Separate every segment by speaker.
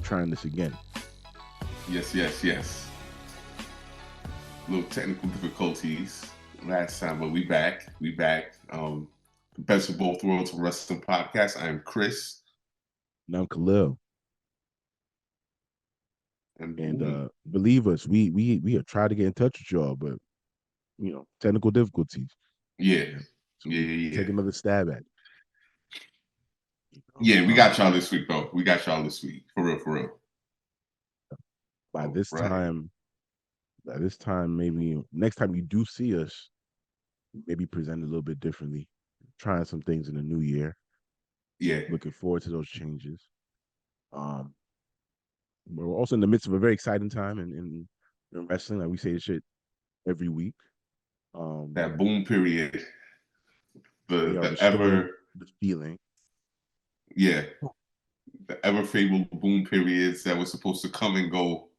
Speaker 1: trying this again.
Speaker 2: Yes. Little technical difficulties last time, but we back. The best of both worlds wrestling podcast. I am Chris.
Speaker 1: And I'm Khalil.
Speaker 2: And
Speaker 1: Believe us, we have tried to get in touch with y'all, but technical difficulties.
Speaker 2: yeah.
Speaker 1: So we take another stab at it.
Speaker 2: Yeah, we got y'all this week, though. We got y'all this week. For real.
Speaker 1: By this time, maybe next time you do see us, maybe present a little bit differently. Trying some things in the new year.
Speaker 2: Yeah.
Speaker 1: Looking forward to those changes. We're also in the midst of a very exciting time in wrestling. Like we say this shit every week.
Speaker 2: That boom period. The
Speaker 1: feeling.
Speaker 2: Yeah. The ever fabled boom periods that were supposed to come and go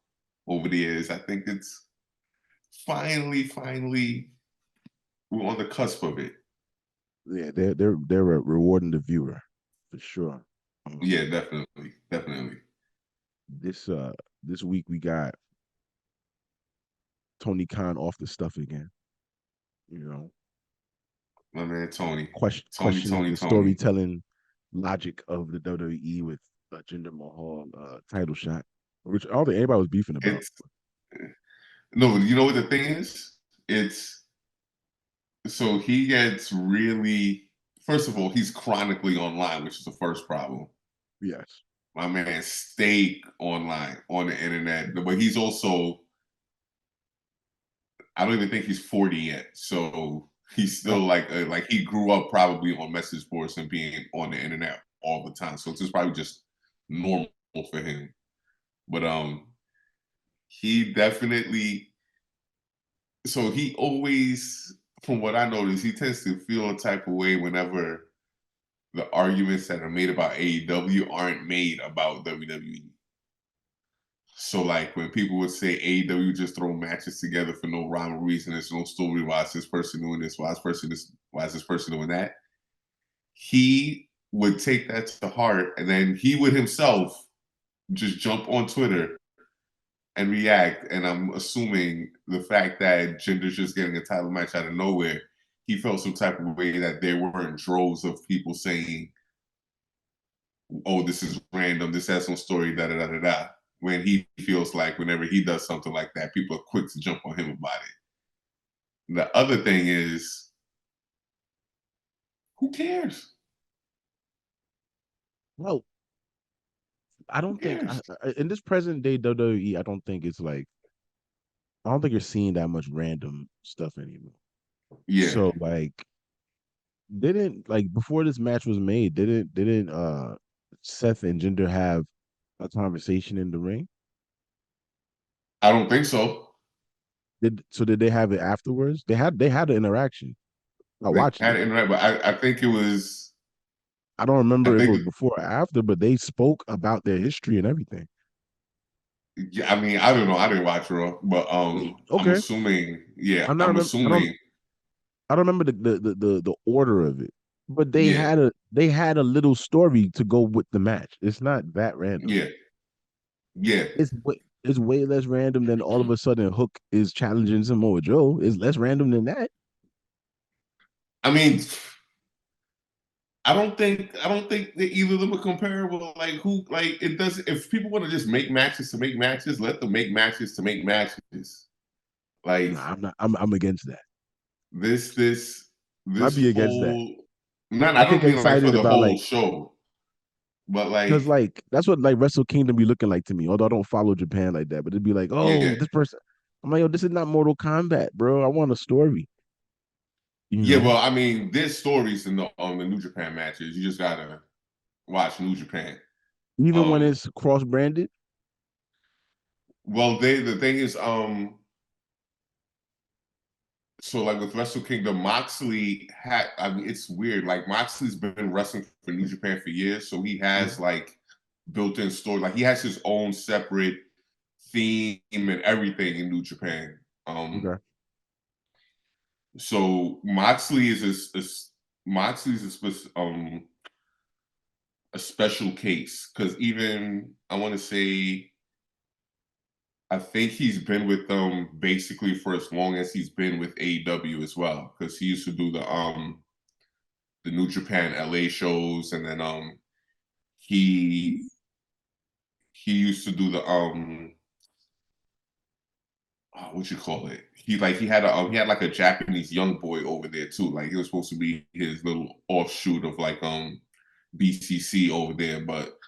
Speaker 2: over the years. I think it's finally we're on the cusp of it.
Speaker 1: Yeah, they're rewarding the viewer for sure.
Speaker 2: Yeah, definitely.
Speaker 1: This week we got Tony Khan off the stuff again.
Speaker 2: My man Tony.
Speaker 1: Questioning the storytelling logic of the WWE with Jinder Mahal title shot, which I don't think anybody was beefing about.
Speaker 2: No, you know what the thing is? So he gets really. First of all, he's chronically online, which is the first problem.
Speaker 1: Yes.
Speaker 2: My man stayed online on the internet, but he's also. I don't even think he's 40 yet, so he's still like he grew up probably on message boards and being on the internet all the time. So it's probably just normal for him. But he definitely. So he always, from what I noticed, he tends to feel a type of way whenever the arguments that are made about AEW aren't made about WWE. So like when people would say AEW just throw matches together for no rhyme or reason, there's no story. Why is this person doing this? Why is this person doing that? He would take that to heart, and then he would himself just jump on Twitter and react. And I'm assuming the fact that Jinder's just getting a title match out of nowhere, he felt some type of way that there weren't droves of people saying, "Oh, this is random. This has no story." Da da da da da. When he feels like whenever he does something like that, people are quick to jump on him about it. The other thing is, who cares?
Speaker 1: Well, I don't think in this present day WWE, I don't think you're seeing that much random stuff anymore.
Speaker 2: Yeah.
Speaker 1: So before this match was made, didn't Seth and Jinder have a conversation in the ring?
Speaker 2: I don't think so.
Speaker 1: Did they have it afterwards? They had an interaction. I watched it.
Speaker 2: But I think it was.
Speaker 1: I don't remember if it was before or after, but they spoke about their history and everything.
Speaker 2: Yeah, I mean, I don't know. I didn't watch Raw, but
Speaker 1: Okay.
Speaker 2: I'm assuming. Yeah, I'm assuming.
Speaker 1: I don't remember the order of it, but they
Speaker 2: Yeah.
Speaker 1: had a little story to go with the match. It's not that random.
Speaker 2: Yeah.
Speaker 1: It's way less random than all of a sudden Hook is challenging Samoa Joe. It's less random than that.
Speaker 2: I mean, I don't think that either of them are comparable. Like it doesn't. If people want to just make matches to make matches, let them make matches to make matches. Like
Speaker 1: nah, I'm not. I'm against that.
Speaker 2: This
Speaker 1: I'd be against that.
Speaker 2: whole. Not. I don't mean like for the whole show, but
Speaker 1: because that's what Wrestle Kingdom be looking like to me. Although I don't follow Japan like that, but it'd be like, oh, this person. I'm like, yo, this is not Mortal Kombat, bro. I want a story.
Speaker 2: Well, I mean, there's stories in the New Japan matches. You just gotta watch New Japan,
Speaker 1: even when it's cross branded.
Speaker 2: Well, the thing is, so like with Wrestle Kingdom, Moxley had. I mean, it's weird. Like Moxley's been wrestling for New Japan for years, so he has like built-in story. Like he has his own separate theme and everything in New Japan.
Speaker 1: Okay.
Speaker 2: So Moxley's a a special case because even I want to say I think he's been with them basically for as long as he's been with AEW as well because he used to do the New Japan LA shows and then he he used to do the what you call it? He had like a Japanese young boy over there too. Like he was supposed to be his little offshoot of like BCC over there, but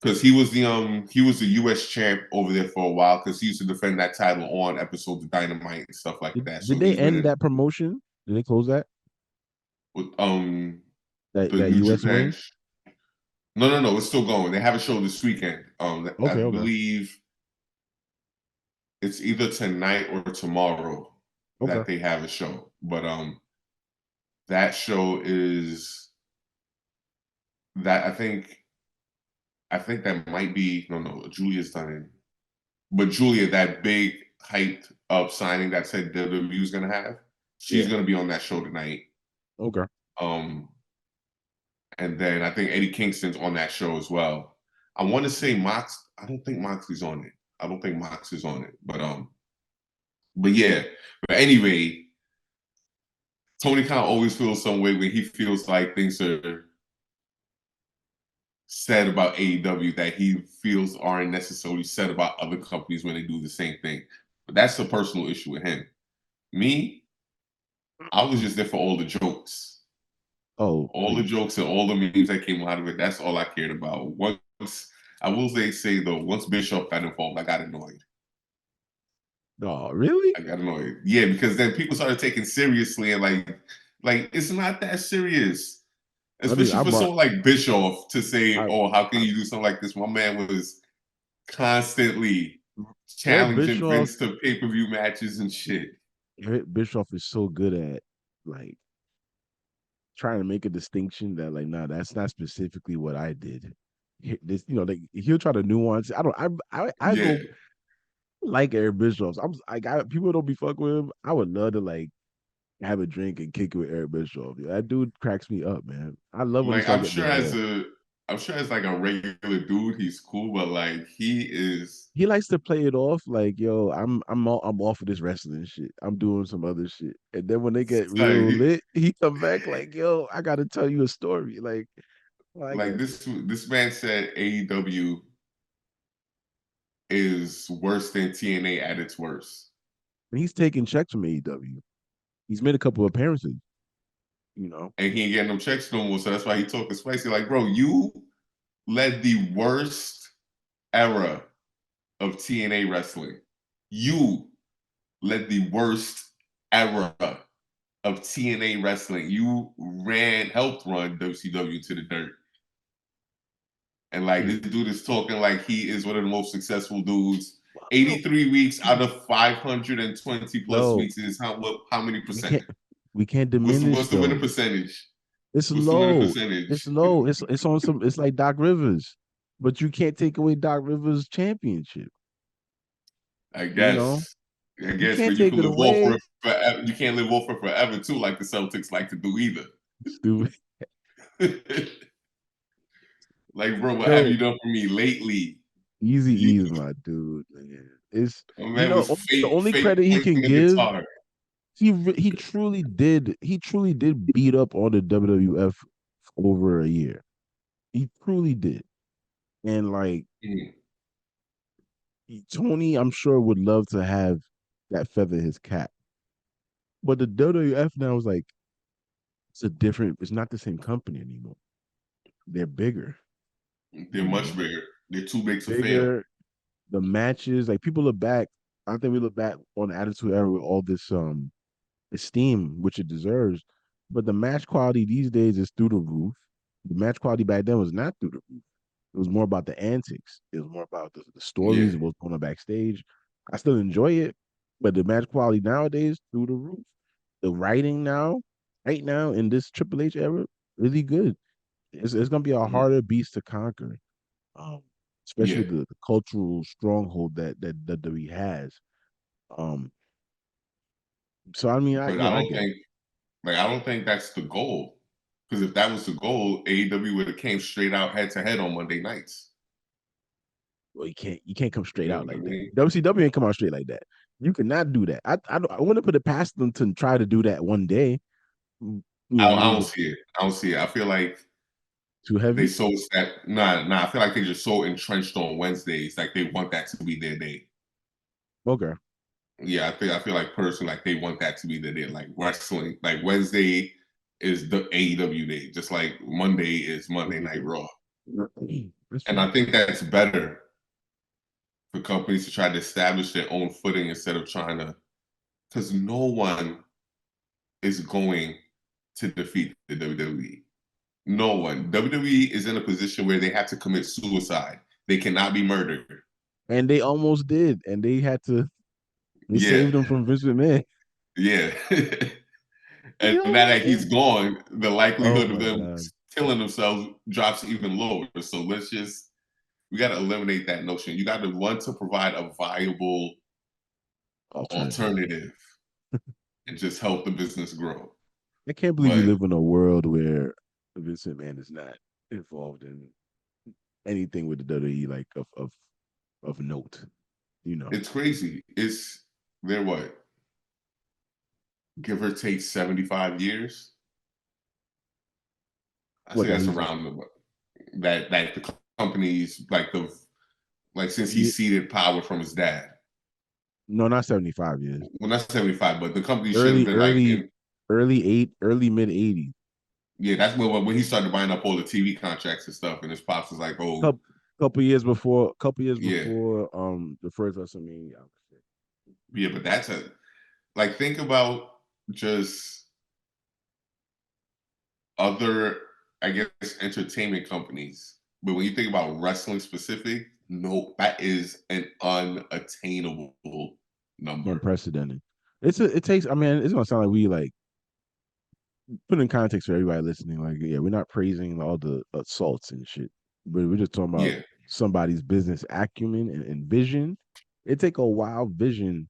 Speaker 2: because he was the US champ over there for a while because he used to defend that title on episodes of Dynamite and stuff like that.
Speaker 1: Did
Speaker 2: So
Speaker 1: they
Speaker 2: he's been
Speaker 1: end
Speaker 2: in
Speaker 1: that promotion? Did they close that
Speaker 2: with
Speaker 1: that
Speaker 2: the
Speaker 1: that
Speaker 2: New
Speaker 1: US
Speaker 2: Japan.
Speaker 1: wing?
Speaker 2: No, it's still going. They have a show this weekend. I
Speaker 1: Okay, okay,
Speaker 2: believe it's either tonight or tomorrow
Speaker 1: okay.
Speaker 2: that they have a show. But that show is that I think that might be no Julia's done it. But Julia, that big hyped up signing that said WWE is gonna have, she's
Speaker 1: Yeah.
Speaker 2: gonna be on that show tonight.
Speaker 1: Okay.
Speaker 2: Um, and then I think Eddie Kingston's on that show as well. I want to say Mox. I don't think Moxley's on it. I don't think Mox is on it. But yeah. But anyway, Tony Khan always feels some way when he feels like things are said about AEW that he feels aren't necessarily said about other companies when they do the same thing. But that's a personal issue with him. Me, I was just there for all the jokes.
Speaker 1: Oh,
Speaker 2: All the
Speaker 1: please.
Speaker 2: jokes and all the memes that came out of it, that's all I cared about. Once I will say though, once Bischoff got involved, I got annoyed.
Speaker 1: Oh, really?
Speaker 2: I got annoyed. Yeah, because then people started taking seriously and like it's not that serious.
Speaker 1: I mean,
Speaker 2: Especially for someone like Bischoff to say,
Speaker 1: I,
Speaker 2: "Oh, how can
Speaker 1: I
Speaker 2: you do something like this?" My man was constantly
Speaker 1: Eric
Speaker 2: challenging
Speaker 1: Bischoff.
Speaker 2: Vince to pay-per-view matches and shit.
Speaker 1: Eric Bischoff is so good at like trying to make a distinction that like, nah, that's not specifically what I did. This, like he'll try to nuance. I don't. I
Speaker 2: Yeah,
Speaker 1: go like Eric Bischoff. People don't be fucking with him. I would love to like have a drink and kick it with Eric Bischoff. Yeah, that dude cracks me up, man. I love when he
Speaker 2: like
Speaker 1: start getting that hair.
Speaker 2: I'm sure as like a regular dude, he's cool, but like he is
Speaker 1: He likes to play it off like, yo, I'm off of this wrestling shit. I'm doing some other shit. And then when they get real
Speaker 2: like,
Speaker 1: lit, he come back like, yo, I gotta tell you a story. Like
Speaker 2: like this man said AEW is worse than TNA at its worst.
Speaker 1: he's taking checks from AEW. He's made a couple of appearances.
Speaker 2: And he ain't getting them checks no more. So that's why he talking spicy. Like, bro, you led the worst era of TNA wrestling. You led the worst era of TNA wrestling. You helped run WCW to the dirt. And like this
Speaker 1: Mm.
Speaker 2: dude is talking like he is one of the most successful dudes.
Speaker 1: Well,
Speaker 2: 83 weeks out of 520 plus
Speaker 1: yo,
Speaker 2: weeks is how many
Speaker 1: we
Speaker 2: percent?
Speaker 1: can't we can't
Speaker 2: What's
Speaker 1: diminish
Speaker 2: the winning
Speaker 1: though.
Speaker 2: percentage?
Speaker 1: It's
Speaker 2: What's the winning
Speaker 1: low. It's
Speaker 2: percentage?
Speaker 1: low. It's on some. It's like Doc Rivers, but you can't take away Doc Rivers' championship.
Speaker 2: I
Speaker 1: You know,
Speaker 2: guess. I
Speaker 1: you
Speaker 2: guess,
Speaker 1: can't
Speaker 2: but you
Speaker 1: take
Speaker 2: can
Speaker 1: it
Speaker 2: live off for
Speaker 1: away.
Speaker 2: it forever. You can't live off for forever too, like the Celtics like to do either.
Speaker 1: Stupid.
Speaker 2: Like, bro, what have
Speaker 1: Yo,
Speaker 2: you done for me lately?
Speaker 1: Easy
Speaker 2: You,
Speaker 1: E's my dude, man. It's
Speaker 2: my man was
Speaker 1: the only
Speaker 2: fake
Speaker 1: credit he
Speaker 2: playing
Speaker 1: can
Speaker 2: a
Speaker 1: give.
Speaker 2: guitar.
Speaker 1: He truly did. He truly did beat up on the WWF for over a year. He truly did. And like
Speaker 2: Mm,
Speaker 1: Tony, I'm sure would love to have that feather in his cap. But the WWF now is like it's not the same company anymore. They're bigger,
Speaker 2: they're
Speaker 1: you
Speaker 2: much
Speaker 1: know.
Speaker 2: bigger. They're too big to fail.
Speaker 1: Bigger. The matches, like people look back. I think we look back on the Attitude Era with all this esteem, which it deserves. But the match quality these days is through the roof. The match quality back then was not through the roof. It was more about the antics. It was more about the
Speaker 2: Yeah,
Speaker 1: stories of what's going on backstage. I still enjoy it, but the match quality nowadays through the roof. The writing now, right now in this Triple H era, really good. It's gonna be a
Speaker 2: mhm,
Speaker 1: harder beast to conquer, um, especially
Speaker 2: yeah.
Speaker 1: with the cultural stronghold that WWE has. Um, so I mean,
Speaker 2: But
Speaker 1: I get it.
Speaker 2: I don't think that's the goal. Because if that was the goal, AEW would have came straight out head to head on Monday nights.
Speaker 1: Well, you can't come straight
Speaker 2: You know
Speaker 1: out
Speaker 2: what I
Speaker 1: like that.
Speaker 2: mean?
Speaker 1: WCW ain't come out straight like that. You cannot do that. I want to put it past them to try to do that one day. You know,
Speaker 2: I don't
Speaker 1: maybe
Speaker 2: see it. I don't see it. I feel like
Speaker 1: too
Speaker 2: they
Speaker 1: heavy.
Speaker 2: so set. Nah. I feel like they're just so entrenched on Wednesdays. Like they want that to be their day.
Speaker 1: Okay.
Speaker 2: Yeah, I feel like personally, like they want that to be their day. Like wrestling, like Wednesday is the AEW day, just like Monday is Monday Night Raw.
Speaker 1: That's
Speaker 2: And
Speaker 1: fair.
Speaker 2: I think that's better for companies to try to establish their own footing instead of trying to, because no one is going to defeat the WWE. No one. WWE is in a position where they have to commit suicide. They cannot be murdered.
Speaker 1: And they almost did, and they had to. They
Speaker 2: Yeah,
Speaker 1: saved them from Vince McMahon.
Speaker 2: yeah.
Speaker 1: They
Speaker 2: And now
Speaker 1: almost
Speaker 2: that he's
Speaker 1: did.
Speaker 2: gone, the
Speaker 1: Oh
Speaker 2: likelihood of
Speaker 1: my
Speaker 2: them
Speaker 1: god.
Speaker 2: killing themselves drops even lower. So we got to eliminate that notion. You got to want to provide a viable
Speaker 1: Alternative.
Speaker 2: alternative and just help the business grow.
Speaker 1: I can't believe we
Speaker 2: But
Speaker 1: live in a world where Vince McMahon is not involved in anything with the WWE, like of note. You know
Speaker 2: it's crazy. They're what, give or take 75 years. I
Speaker 1: what
Speaker 2: say
Speaker 1: that
Speaker 2: that's
Speaker 1: he's
Speaker 2: around that the company's like since he
Speaker 1: he,
Speaker 2: ceded power from his dad.
Speaker 1: no, not 75 years.
Speaker 2: Well, not 75, but the company should have
Speaker 1: Early,
Speaker 2: been like
Speaker 1: early,
Speaker 2: in.
Speaker 1: early mid '80s.
Speaker 2: Yeah, that's when he started buying up all the TV contracts and stuff, and his pops was like, "Oh,
Speaker 1: Couple years
Speaker 2: yeah,
Speaker 1: before the first WrestleMania.
Speaker 2: yeah." But that's a like think about just other, I guess, entertainment companies. But when you think about wrestling specific, no, that is an unattainable number.
Speaker 1: Unprecedented. It takes. I mean, it's gonna sound like we like put in context for everybody listening. Like, yeah, we're not praising all the assaults and shit, but we're just talking about
Speaker 2: Yeah,
Speaker 1: somebody's business acumen and vision. It take a wild vision.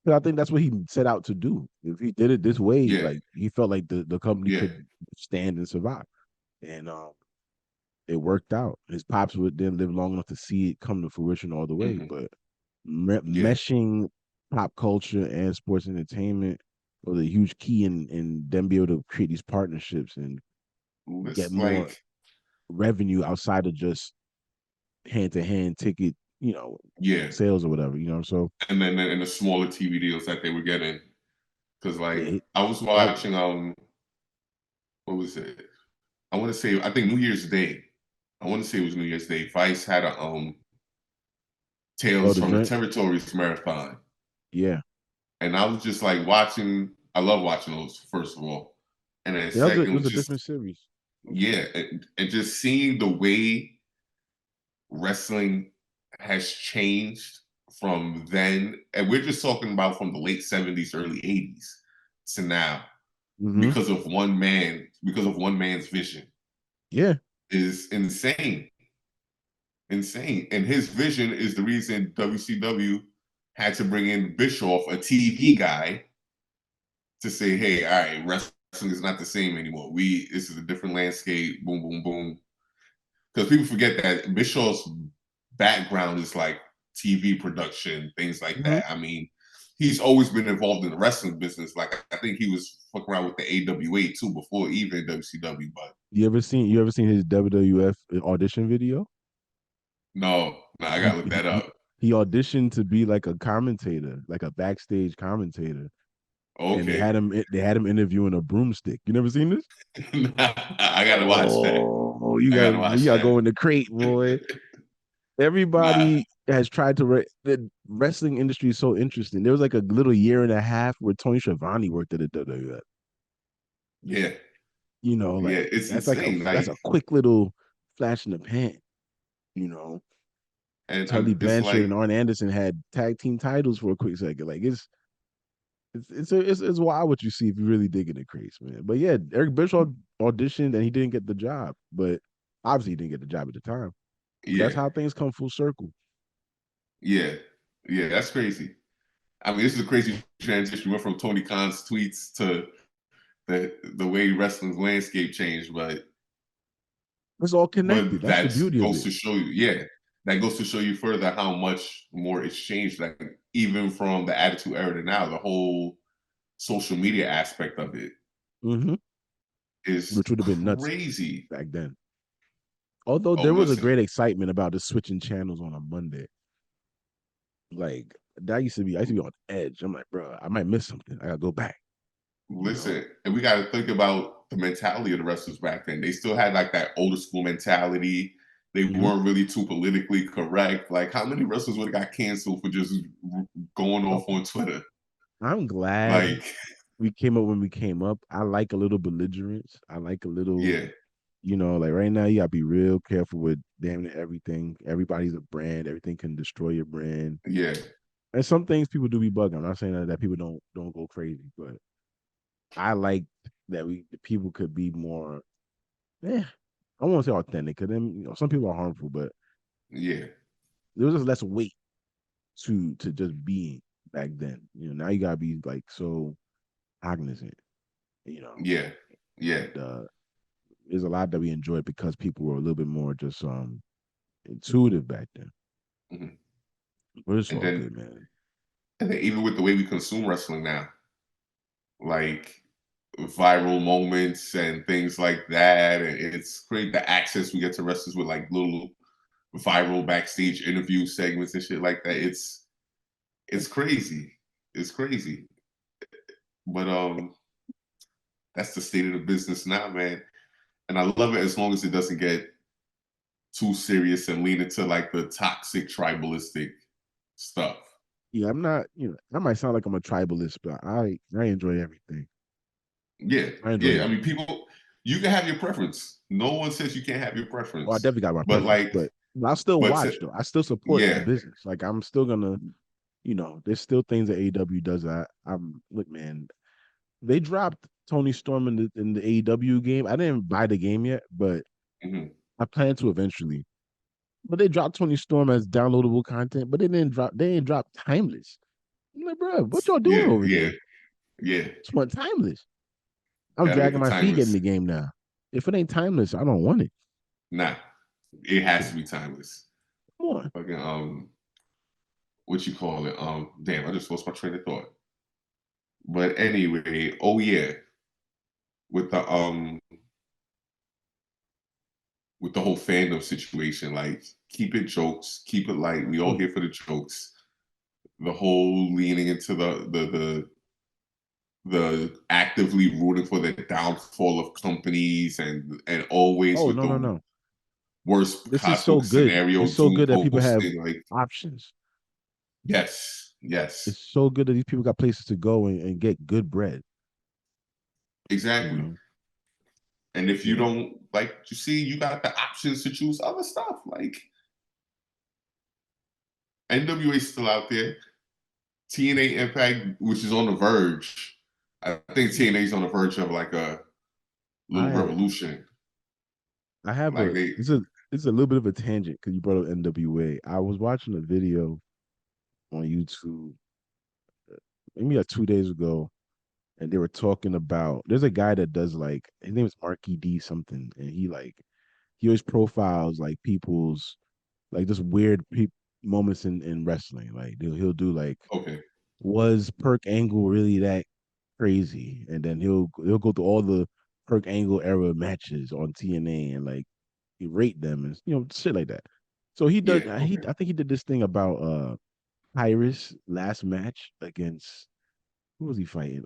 Speaker 1: But I think that's what he set out to do. If he did it this way,
Speaker 2: yeah,
Speaker 1: like he felt like the company
Speaker 2: yeah,
Speaker 1: could stand and survive, and it worked out. His pops would then live long enough to see it come to fruition all the way.
Speaker 2: hmm,
Speaker 1: But
Speaker 2: yeah.
Speaker 1: meshing pop culture and sports entertainment was a huge key in them be able to create these partnerships and get
Speaker 2: It's
Speaker 1: more
Speaker 2: like,
Speaker 1: revenue outside of just hand to hand ticket,
Speaker 2: yeah,
Speaker 1: sales or whatever. So
Speaker 2: and then and the smaller TV deals that they were getting, because
Speaker 1: yeah,
Speaker 2: like I was
Speaker 1: that
Speaker 2: watching, what was it? I want to say, I think New Year's Day. I want to say it was New Year's Day. Vice had a
Speaker 1: oh
Speaker 2: Tales
Speaker 1: the
Speaker 2: from the
Speaker 1: joint,
Speaker 2: Territories marathon,
Speaker 1: yeah,
Speaker 2: and I was just like watching. I love watching those, first of all, and then
Speaker 1: yeah, it
Speaker 2: second,
Speaker 1: was a
Speaker 2: just
Speaker 1: different series.
Speaker 2: yeah, and just seeing the way wrestling has changed from then, and we're just talking about from the late 70s, early 80s to now,
Speaker 1: Mm-hmm.
Speaker 2: because of one man's vision
Speaker 1: Yeah,
Speaker 2: is insane. Insane. And his vision is the reason WCW had to bring in Bischoff, a TV guy, to say, hey, all right, wrestling is not the same anymore. This is a different landscape, boom, boom, boom. Because people forget that Bischoff's background is like TV production, things like
Speaker 1: mm-hmm.
Speaker 2: that. I mean, he's always been involved in the wrestling business. Like I think he was fucking around with the AWA too before even WCW. But
Speaker 1: You ever seen his WWF audition video?
Speaker 2: no, I
Speaker 1: He
Speaker 2: gotta look
Speaker 1: he
Speaker 2: that
Speaker 1: he,
Speaker 2: up.
Speaker 1: he auditioned to be like a commentator, like a backstage commentator, and
Speaker 2: Okay,
Speaker 1: they had him interviewing a broomstick. You never seen this?
Speaker 2: I gotta watch that.
Speaker 1: Oh, you
Speaker 2: I
Speaker 1: got
Speaker 2: gotta
Speaker 1: you
Speaker 2: watch
Speaker 1: got to
Speaker 2: that.
Speaker 1: go in the crate, boy.
Speaker 2: Nah,
Speaker 1: Everybody has tried to the wrestling industry is so interesting. There was like a little year and a half where Tony Schiavone worked at the WWF.
Speaker 2: yeah, yeah,
Speaker 1: Like
Speaker 2: it's insane.
Speaker 1: that's
Speaker 2: Like,
Speaker 1: a quick little flash in the pan. You know,
Speaker 2: and
Speaker 1: Tully
Speaker 2: it's
Speaker 1: Blanchard
Speaker 2: like,
Speaker 1: and Arn Anderson had tag team titles for a quick second. Like it's wild what you see if you really dig into craze, man. But yeah, Eric Bischoff auditioned and he didn't get the job, but obviously he didn't get the job at the time. But that's
Speaker 2: yeah,
Speaker 1: how things come full circle.
Speaker 2: yeah, yeah, that's crazy. I mean, this is a crazy transition. We went from Tony Khan's tweets to the way wrestling's landscape changed,
Speaker 1: It's all connected.
Speaker 2: but
Speaker 1: That's the
Speaker 2: that
Speaker 1: beauty of
Speaker 2: goes
Speaker 1: it.
Speaker 2: to show you, yeah, that goes to show you further how much more it's changed. Like even from the Attitude Era to now, the whole social media aspect of it
Speaker 1: Hmm.
Speaker 2: is
Speaker 1: Which would have been nuts
Speaker 2: crazy.
Speaker 1: back then. Although
Speaker 2: Oh,
Speaker 1: there was a
Speaker 2: listen,
Speaker 1: great excitement about the switching channels on a Monday. Like that used to be, I used to be on edge. I'm like, bro, I might miss something. I gotta go back. You know.
Speaker 2: listen, and we got to think about the mentality of the wrestlers back then. They still had like that older school mentality. They
Speaker 1: Hmm.
Speaker 2: weren't really too politically correct. Like, how many wrestlers would have got canceled for just going
Speaker 1: Oh,
Speaker 2: off on Twitter?
Speaker 1: I'm glad
Speaker 2: Like,
Speaker 1: we came up when we came up. I like a little belligerence. I like a little,
Speaker 2: yeah,
Speaker 1: like right now you gotta be real careful with damn near everything. Everybody's a brand. Everything can destroy your brand.
Speaker 2: yeah,
Speaker 1: And some things people do be bugging. I'm not saying that people don't go crazy, but I like that the people could be more. Yeah, I won't say authentic because then some people are harmful, but
Speaker 2: yeah,
Speaker 1: there was just less weight to just being back then. Now you gotta be like so cognizant. You know,
Speaker 2: yeah, yeah.
Speaker 1: and there's a lot that we enjoyed because people were a little bit more just intuitive back then.
Speaker 2: Mhm.
Speaker 1: But it's
Speaker 2: And
Speaker 1: all
Speaker 2: then,
Speaker 1: good, man.
Speaker 2: even with the way we consume wrestling now, like viral moments and things like that, and it's great the access we get to wrestlers with like little viral backstage interview segments and shit like that. It's crazy. It's crazy. But that's the state of the business now, man. And I love it as long as it doesn't get too serious and lean into like the toxic tribalistic stuff.
Speaker 1: Yeah, I'm not. That might sound like I'm a tribalist, but I enjoy everything.
Speaker 2: Yeah,
Speaker 1: I enjoy
Speaker 2: yeah. I mean,
Speaker 1: everything.
Speaker 2: people, you can have your preference. No one says you can't have your
Speaker 1: Well, I
Speaker 2: preference.
Speaker 1: definitely got my
Speaker 2: But
Speaker 1: preference,
Speaker 2: like,
Speaker 1: but I'll still
Speaker 2: but
Speaker 1: watch
Speaker 2: to,
Speaker 1: though. I still support the
Speaker 2: yeah,
Speaker 1: business. Like I'm still gonna, there's still things that AEW does. I'm look, man. They dropped Tony Storm in the AEW game. I didn't buy the game yet, but
Speaker 2: mhm,
Speaker 1: I plan to eventually. But they dropped Tony Storm as downloadable content, but they didn't drop Timeless. I'm like, bro, what y'all doing
Speaker 2: yeah,
Speaker 1: over
Speaker 2: yeah,
Speaker 1: there?
Speaker 2: yeah.
Speaker 1: Just want Timeless. I'm
Speaker 2: Gotta make
Speaker 1: dragging
Speaker 2: it
Speaker 1: my feet getting
Speaker 2: timeless.
Speaker 1: the game now. If it ain't Timeless, I don't want it.
Speaker 2: Nah, it has
Speaker 1: Yeah.
Speaker 2: to be timeless.
Speaker 1: Come on.
Speaker 2: Fucking what you call it? Damn, I just lost my train of thought. But anyway, oh yeah, with the whole fandom situation, like keep it jokes, keep it light. We all
Speaker 1: Yeah.
Speaker 2: here for the jokes. The whole leaning into the actively rooting for the downfall of companies and always
Speaker 1: Oh
Speaker 2: with
Speaker 1: no, no,
Speaker 2: the
Speaker 1: no.
Speaker 2: worst
Speaker 1: This is
Speaker 2: possible
Speaker 1: so good.
Speaker 2: scenario
Speaker 1: It's so
Speaker 2: doom
Speaker 1: good that people have
Speaker 2: posting. Like
Speaker 1: options.
Speaker 2: yes,
Speaker 1: It's
Speaker 2: yes,
Speaker 1: so good that these people got places to go and get good bread. You
Speaker 2: exactly.
Speaker 1: know?
Speaker 2: And if you
Speaker 1: Yeah.
Speaker 2: don't like, you see, you got the options to choose other stuff. Like NWA's still out there. TNA Impact, which is on the verge. I think
Speaker 1: Yeah.
Speaker 2: TNA is on the verge of like a little
Speaker 1: I
Speaker 2: revolution.
Speaker 1: I have
Speaker 2: Like
Speaker 1: a
Speaker 2: they,
Speaker 1: it's a little bit of a tangent because you brought up NWA. I was watching a video on YouTube maybe like 2 days ago, and they were talking about there's a guy that does like his name is Marky D something, and he always profiles like people's like just weird moments in wrestling. Like he'll do like
Speaker 2: okay,
Speaker 1: was Perk Angle really that crazy? And then he'll go through all the Perk Angle era matches on TNA and like he rate them and shit like that. So he does
Speaker 2: yeah,
Speaker 1: he
Speaker 2: okay,
Speaker 1: I think he did this thing about Tyrus last match against who was he fighting?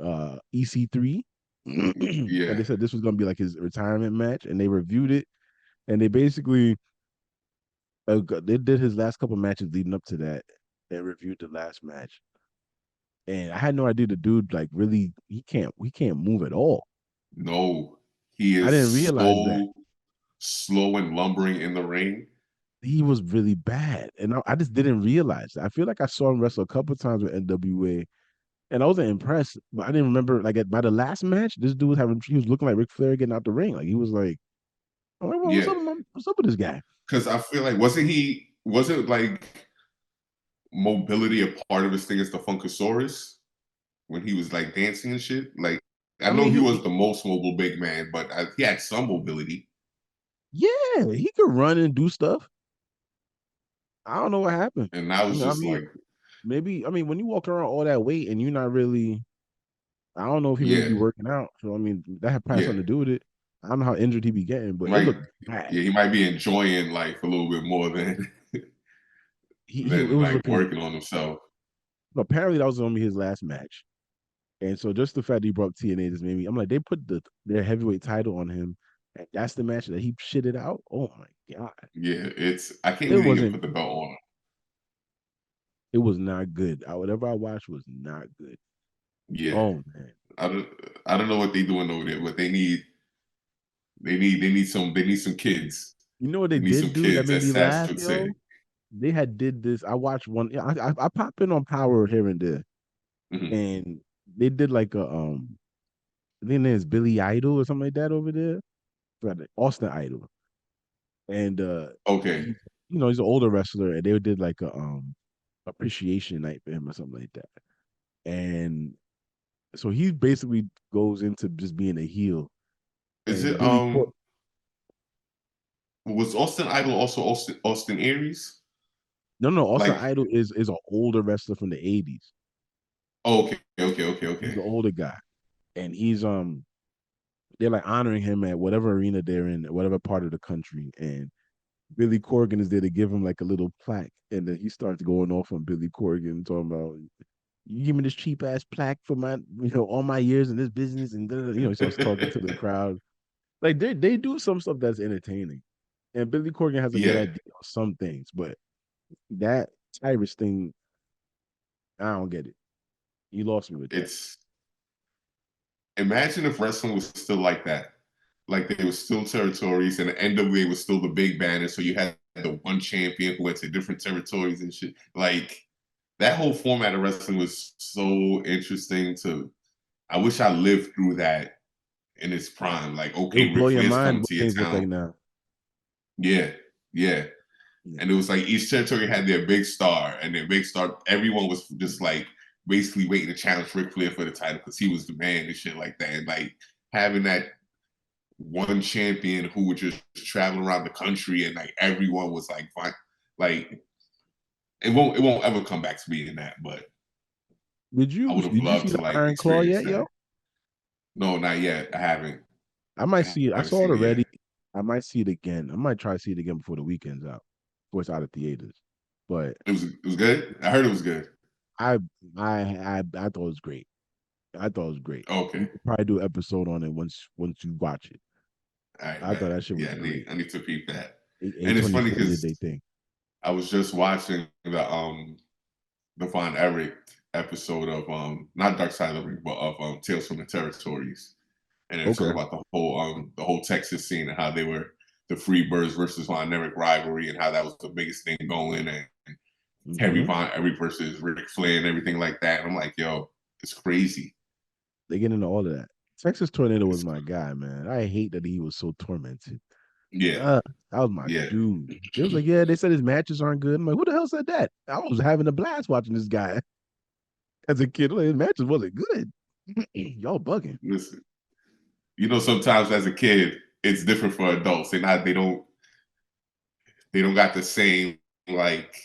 Speaker 1: EC3. And
Speaker 2: yeah.
Speaker 1: they said this was gonna be like his retirement match, and they reviewed it, and they basically they did his last couple matches leading up to that. They reviewed the last match, and I had no idea the dude like really he can't move at all.
Speaker 2: No, he
Speaker 1: I
Speaker 2: is
Speaker 1: didn't realize that
Speaker 2: slow and lumbering in the ring.
Speaker 1: he was really bad, and I just didn't realize that. I feel like I saw him wrestle a couple times with NWA, and I wasn't impressed, but I didn't remember like by the last match, this dude was he was looking like Ric Flair getting out the ring, like he was like, I'm like, well,
Speaker 2: Yeah,
Speaker 1: what's up with this guy?
Speaker 2: because I feel like wasn't like mobility a part of his thing as the Funkasaurus when he was like dancing and shit? Like I
Speaker 1: I
Speaker 2: know
Speaker 1: mean,
Speaker 2: he was the most mobile big man, but he had some mobility.
Speaker 1: yeah, he could run and do stuff. I don't know what happened.
Speaker 2: And that
Speaker 1: I
Speaker 2: was
Speaker 1: mean, I
Speaker 2: just
Speaker 1: mean,
Speaker 2: like,
Speaker 1: maybe I mean when you walk around all that weight and you're not really, I don't know if he really
Speaker 2: yeah,
Speaker 1: be working out. So I mean, that had probably
Speaker 2: yeah,
Speaker 1: something to do with it. I don't know how injured he be getting, but it
Speaker 2: right.
Speaker 1: looked bad.
Speaker 2: Yeah, he might be enjoying life a little bit more than
Speaker 1: He it
Speaker 2: than
Speaker 1: was
Speaker 2: like
Speaker 1: looking.
Speaker 2: working on himself.
Speaker 1: Apparently, that was gonna be his last match, and so just the fact that he brought TNA just made me. I'm like, they put their heavyweight title on him, and that's the match that he shitted out. Oh my god,
Speaker 2: Yeah, it's I can't
Speaker 1: it
Speaker 2: believe they even
Speaker 1: wasn't.
Speaker 2: put the belt on him.
Speaker 1: It was not good. Whatever I watched was not good.
Speaker 2: Yeah,
Speaker 1: Oh man,
Speaker 2: I don't I don't know what they doing over there, but they need some kids.
Speaker 1: you know what they
Speaker 2: They need some
Speaker 1: did do that
Speaker 2: kids,
Speaker 1: made me
Speaker 2: as Sass
Speaker 1: laugh,
Speaker 2: would say.
Speaker 1: yo? They had did this. I watched one. Yeah, I pop in on Power here and there,
Speaker 2: Mhm.
Speaker 1: and they did like a I think there's Billy Idol or something like that over there. Forgot Austin Idol, and
Speaker 2: Okay.
Speaker 1: he's he's an older wrestler, and they did like a appreciation night for him or something like that. And so he basically goes into just being a heel,
Speaker 2: Is
Speaker 1: and
Speaker 2: it was Austin Idol also Austin Aries?
Speaker 1: no, Austin
Speaker 2: Like,
Speaker 1: Idol is an older wrestler from the '80s.
Speaker 2: oh, okay,
Speaker 1: He's
Speaker 2: okay.
Speaker 1: an older guy, and he's they're like honoring him at whatever arena they're in, whatever part of the country, and Billy Corgan is there to give him like a little plaque, and then he starts going off on Billy Corgan, talking about you give me this cheap ass plaque for my all my years in this business, and he starts talking to the crowd. Like they do some stuff that's entertaining, and Billy Corgan has a good
Speaker 2: Yeah,
Speaker 1: idea on some things, but that Tyrus thing, I don't get it. You lost me with that.
Speaker 2: it's imagine if wrestling was still like that. Like there was still territories and the NWA was still the big banner. So you had the one champion who went to different territories and shit. Like that whole format of wrestling was so interesting to I wish I lived through that in its prime. Like,
Speaker 1: It would
Speaker 2: okay,
Speaker 1: blow
Speaker 2: Ric
Speaker 1: your
Speaker 2: Flair's
Speaker 1: mind
Speaker 2: coming
Speaker 1: what
Speaker 2: to your
Speaker 1: things look like
Speaker 2: town.
Speaker 1: now.
Speaker 2: Yeah, yeah.
Speaker 1: Yeah.
Speaker 2: And it was like each territory had their big star, and their big star, everyone was just like basically waiting to challenge Ric Flair for the title because he was the man and shit like that. And like having that one champion who would just travel around the country and like everyone was like fine. Like it won't ever come back to being that, but
Speaker 1: Did
Speaker 2: I
Speaker 1: you
Speaker 2: would have
Speaker 1: did you see
Speaker 2: loved to
Speaker 1: the
Speaker 2: like
Speaker 1: Iron Claw
Speaker 2: experience
Speaker 1: yet, yo?
Speaker 2: that. No, not yet. I haven't.
Speaker 1: I might
Speaker 2: I
Speaker 1: see it. I
Speaker 2: haven't
Speaker 1: saw it
Speaker 2: seen it yet.
Speaker 1: already. I might see it again. I might try to see it again before the weekend's out, before it's out of theaters. But
Speaker 2: It was good. I heard it was good.
Speaker 1: I I thought it was great. I thought it was great. We
Speaker 2: Okay.
Speaker 1: could probably do an episode on it once you watch it.
Speaker 2: All right,
Speaker 1: I thought
Speaker 2: bet.
Speaker 1: that shit was
Speaker 2: Yeah,
Speaker 1: great.
Speaker 2: I need to peep that.
Speaker 1: A
Speaker 2: And it's
Speaker 1: twenty
Speaker 2: funny
Speaker 1: four did
Speaker 2: because
Speaker 1: they thing.
Speaker 2: I was just watching the Von Erich episode of not Dark Side of the Ring, but of Tales from the Territories. And they're talking
Speaker 1: Okay.
Speaker 2: about the whole Texas scene and how they were the Freebirds versus Von Erich rivalry and how that was the biggest thing going and Terry
Speaker 1: Hmm.
Speaker 2: Von Erich versus Ric Flair and everything like that. And I'm like, yo, it's crazy.
Speaker 1: They get into all of that. Texas Tornado was
Speaker 2: It's
Speaker 1: my guy, man. I hate that he was so tormented.
Speaker 2: yeah,
Speaker 1: Uh, that was my
Speaker 2: yeah.
Speaker 1: dude. It was like, yeah, they said his matches aren't good. I'm like, who the hell said that? I was having a blast watching this guy as a kid. Like, his matches wasn't good. Y'all bugging.
Speaker 2: Listen, you know, sometimes as a kid, it's different for adults. They don't got the same like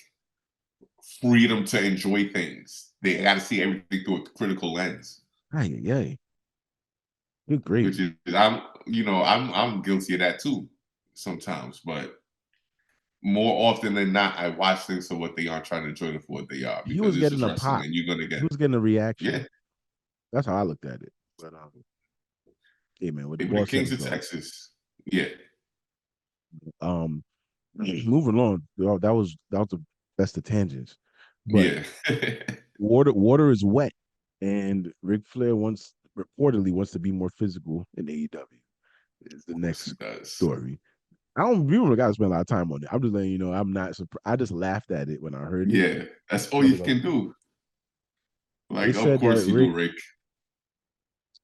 Speaker 2: freedom to enjoy things. They got to see everything through a critical lens,
Speaker 1: Ay, ay, ay. Good
Speaker 2: which
Speaker 1: gravy.
Speaker 2: is I'm guilty of that too sometimes, but more often than not, I watch things for what they are, trying to enjoy them for what they are,
Speaker 1: He
Speaker 2: because
Speaker 1: was
Speaker 2: it's
Speaker 1: getting
Speaker 2: just
Speaker 1: a
Speaker 2: wrestling,
Speaker 1: pop.
Speaker 2: and you're gonna
Speaker 1: He
Speaker 2: get
Speaker 1: was getting a reaction.
Speaker 2: yeah.
Speaker 1: That's how I looked at it. But hey man, what the
Speaker 2: Hey, but the
Speaker 1: boss said
Speaker 2: Kings
Speaker 1: is
Speaker 2: of
Speaker 1: law.
Speaker 2: Texas, yeah,
Speaker 1: Um, moving on. That was the best of tangents. But
Speaker 2: yeah,
Speaker 1: water is wet, and Ric Flair reportedly wants to be more physical in AEW. Is the
Speaker 2: of course
Speaker 1: next
Speaker 2: he does.
Speaker 1: story. I don't we don't got to spend a lot of time on it. I'm just letting you know I'm not surprised. I just laughed at it when I heard it.
Speaker 2: Yeah, that's all
Speaker 1: I
Speaker 2: you
Speaker 1: was like,
Speaker 2: can do.
Speaker 1: they
Speaker 2: Like, of
Speaker 1: said that
Speaker 2: course you do,
Speaker 1: Rick.
Speaker 2: Rick.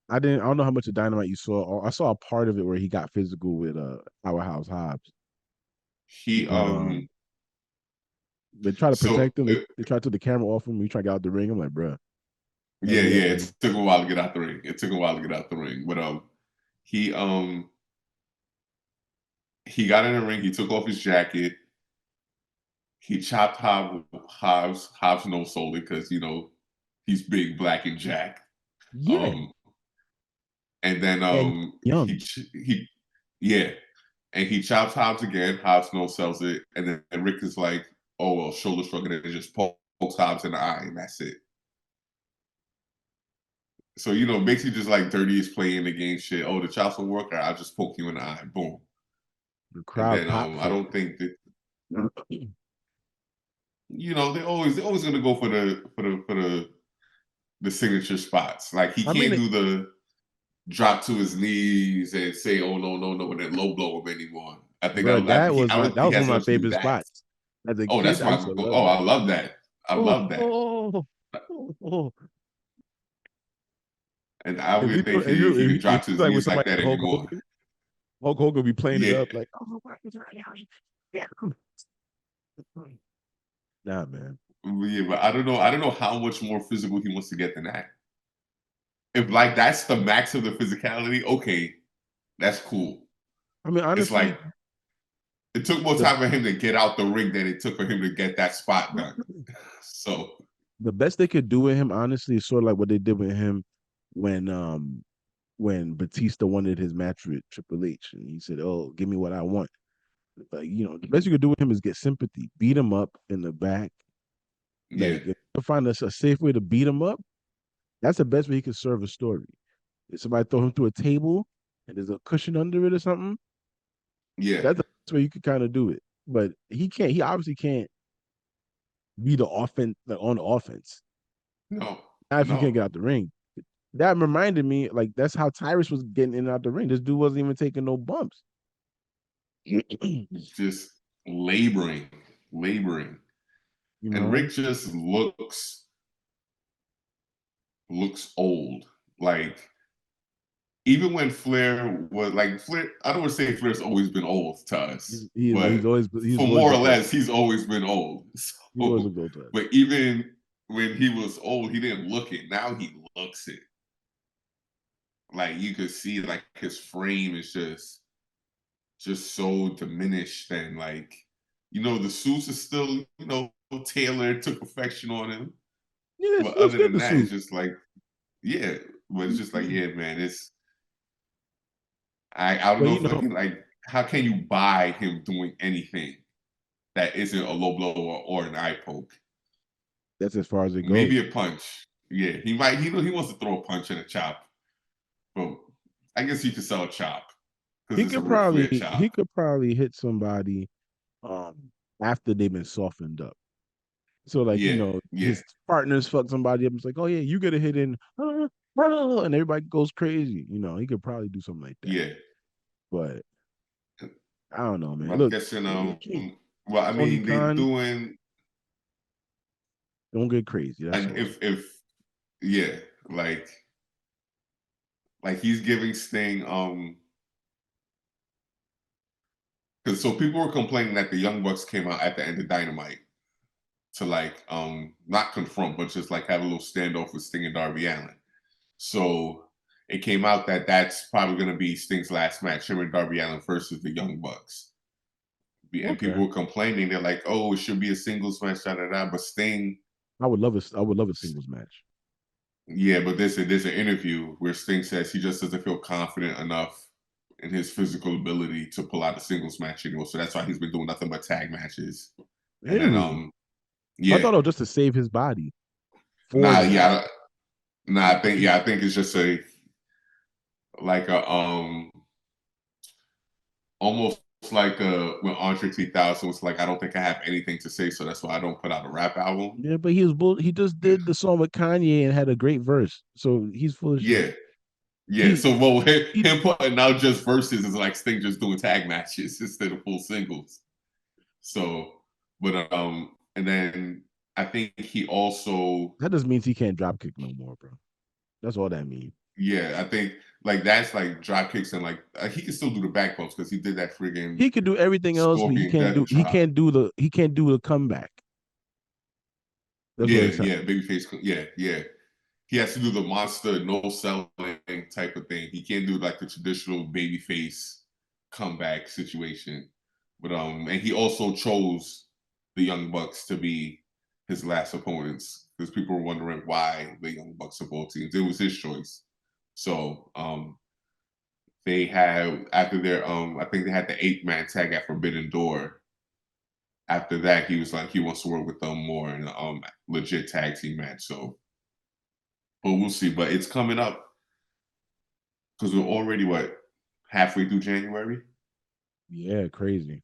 Speaker 1: I don't know how much of Dynamite you saw. Or I saw a part of it where he got physical with Powerhouse Hobbs,
Speaker 2: He
Speaker 1: but they try to
Speaker 2: so
Speaker 1: protect him. They try to take the camera off him. He try to get out the ring. I'm like, bruh.
Speaker 2: Yeah,
Speaker 1: And
Speaker 2: yeah.
Speaker 1: then
Speaker 2: It took a while to get out the ring. It took a while to get out the ring, but he um he got in the ring. He took off his jacket. He chopped Hobbs no solely because he's big, black, and jacked.
Speaker 1: yeah,
Speaker 2: Um, and then
Speaker 1: and young.
Speaker 2: he yeah, and he chops Hobbs again. Hobbs no sells it, and then Rick is like, "Oh well, shoulder shrug," and then just pokes Hobbs in the eye, and that's it. So basically just like dirty is playing the game shit. Oh, the chops will work. I'll just poke you in the eye. Boom.
Speaker 1: The
Speaker 2: And
Speaker 1: crowd
Speaker 2: then
Speaker 1: popped
Speaker 2: I
Speaker 1: for
Speaker 2: don't think that they're always gonna go for the signature spots. Like he
Speaker 1: I mean,
Speaker 2: can't do the drop to his knees and say, "Oh no, no, no," and then low blow him anymore. I think
Speaker 1: bro,
Speaker 2: I don't
Speaker 1: that
Speaker 2: think he
Speaker 1: was one
Speaker 2: has
Speaker 1: of my
Speaker 2: enough to do
Speaker 1: favorite
Speaker 2: that.
Speaker 1: spots. As a
Speaker 2: Oh,
Speaker 1: kid,
Speaker 2: that's
Speaker 1: I used
Speaker 2: my.
Speaker 1: to
Speaker 2: Oh,
Speaker 1: love
Speaker 2: I
Speaker 1: that.
Speaker 2: love that. I
Speaker 1: Oh,
Speaker 2: love that.
Speaker 1: oh, oh, oh.
Speaker 2: And I don't
Speaker 1: If
Speaker 2: even
Speaker 1: he
Speaker 2: think
Speaker 1: put,
Speaker 2: he can
Speaker 1: if
Speaker 2: drop to
Speaker 1: he
Speaker 2: his
Speaker 1: like with
Speaker 2: knees like
Speaker 1: somebody
Speaker 2: that
Speaker 1: like Hulk
Speaker 2: anymore.
Speaker 1: Hogan, Hulk Hogan be playing it
Speaker 2: Yeah,
Speaker 1: up like, oh, yeah. Nah, man.
Speaker 2: yeah, but I don't know. I don't know how much more physical he wants to get than that. If like that's the max of the physicality, okay, that's cool.
Speaker 1: I mean,
Speaker 2: It's
Speaker 1: honestly,
Speaker 2: like it took more
Speaker 1: the
Speaker 2: time for him to get out the ring than it took for him to get that spot done. So
Speaker 1: the best they could do with him, honestly, is sort of like what they did with him when Batista wanted his match with Triple H, and he said, "Oh, give me what I want." Like, the best you could do with him is get sympathy, beat him up in the back.
Speaker 2: yeah,
Speaker 1: Like, if you find us a safe way to beat him up, that's the best way he could serve a story. If somebody throw him through a table and there's a cushion under it or something,
Speaker 2: yeah.
Speaker 1: that's the best way you could kind of do it. But he can't. He obviously can't be the offense, like on the offense.
Speaker 2: No,
Speaker 1: Not if you can't
Speaker 2: no.
Speaker 1: get out the ring. That reminded me, like that's how Tyrus was getting in and out the ring. This dude wasn't even taking no bumps. you
Speaker 2: Just laboring, laboring. And
Speaker 1: know,
Speaker 2: Rick just looks old. Like even when Flair was like Flair, I don't want to say Flair's always been old to us, but
Speaker 1: he's
Speaker 2: for
Speaker 1: always
Speaker 2: more or
Speaker 1: looked old.
Speaker 2: less, he's always been old.
Speaker 1: He's always
Speaker 2: So,
Speaker 1: looked old to us.
Speaker 2: but even when he was old, he didn't look it. Now he looks it. Like you could see, like his frame is just so diminished, and like the suits are still tailored to perfection on him.
Speaker 1: Yeah, it
Speaker 2: But
Speaker 1: feels
Speaker 2: other
Speaker 1: good
Speaker 2: than
Speaker 1: to
Speaker 2: that, it's
Speaker 1: suit.
Speaker 2: just like yeah. But it's just like yeah, man. I don't
Speaker 1: But
Speaker 2: know if like how can you buy him doing anything that isn't a low blow or an eye poke?
Speaker 1: that's as far as it goes.
Speaker 2: Maybe a punch. Yeah, he might. He wants to throw a punch and a chop. But I guess he could sell a chop because it's a Ric Flair
Speaker 1: He
Speaker 2: chop.
Speaker 1: could probably hit somebody um after they've been softened up. So like,
Speaker 2: Yeah, yeah,
Speaker 1: his partners fuck somebody up. It's like, oh yeah, you get a hit in, and everybody goes crazy. He could probably do something like that.
Speaker 2: yeah.
Speaker 1: But I don't know, man.
Speaker 2: I'm
Speaker 1: Look,
Speaker 2: guessing. Well, I
Speaker 1: Tony
Speaker 2: mean, they
Speaker 1: Khan,
Speaker 2: doing
Speaker 1: don't get crazy. That's
Speaker 2: like
Speaker 1: all.
Speaker 2: yeah, like he's giving Sting because so people were complaining that the Young Bucks came out at the end of Dynamite to like not confront but just like have a little standoff with Sting and Darby Allin. So it came out that that's probably going to be Sting's last match, him and Darby Allin versus the Young Bucks. And
Speaker 1: Okay.
Speaker 2: people were complaining, they're like, "Oh, it should be a singles match, da da da." But Sting,
Speaker 1: I would love a singles match.
Speaker 2: yeah, but there's an interview where Sting says he just doesn't feel confident enough in his physical ability to pull out a singles match anymore. So that's why he's been doing nothing but tag matches. And then
Speaker 1: Really? I
Speaker 2: yeah,
Speaker 1: thought it was just to save his body for
Speaker 2: nah,
Speaker 1: the match.
Speaker 2: yeah, nah. I think it's just a like a almost like when Andre 3000 was like, I don't think I have anything to say, so that's why I don't put out a rap album.
Speaker 1: Yeah, but he just did the song with Kanye and had a great verse. So he's full of shit.
Speaker 2: Yeah, yeah.
Speaker 1: He
Speaker 2: So well,
Speaker 1: he
Speaker 2: him putting out just verses is like Sting just doing tag matches instead of full singles. So, but and then I think he also,
Speaker 1: that just means he can't drop kick no more, bro. That's all that means.
Speaker 2: yeah, I think like that's like drop kicks and like he can still do the back bumps because he did that friggin'
Speaker 1: He could do everything else, but
Speaker 2: Scorpion Death drop.
Speaker 1: he can't do the comeback. That's what
Speaker 2: Yeah,
Speaker 1: it sounds.
Speaker 2: yeah, babyface. Yeah, yeah. he has to do the monster no selling type of thing. He can't do like the traditional babyface comeback situation. But and he also chose the Young Bucks to be his last opponents because people were wondering why the Young Bucks of both teams. It was his choice. So they have after their I think they had the 8-man tag at Forbidden Door. After that, he was like he wants to work with them more in a legit tag team match. So, but we'll see. But it's coming up because we're already what halfway through January,
Speaker 1: Yeah, crazy.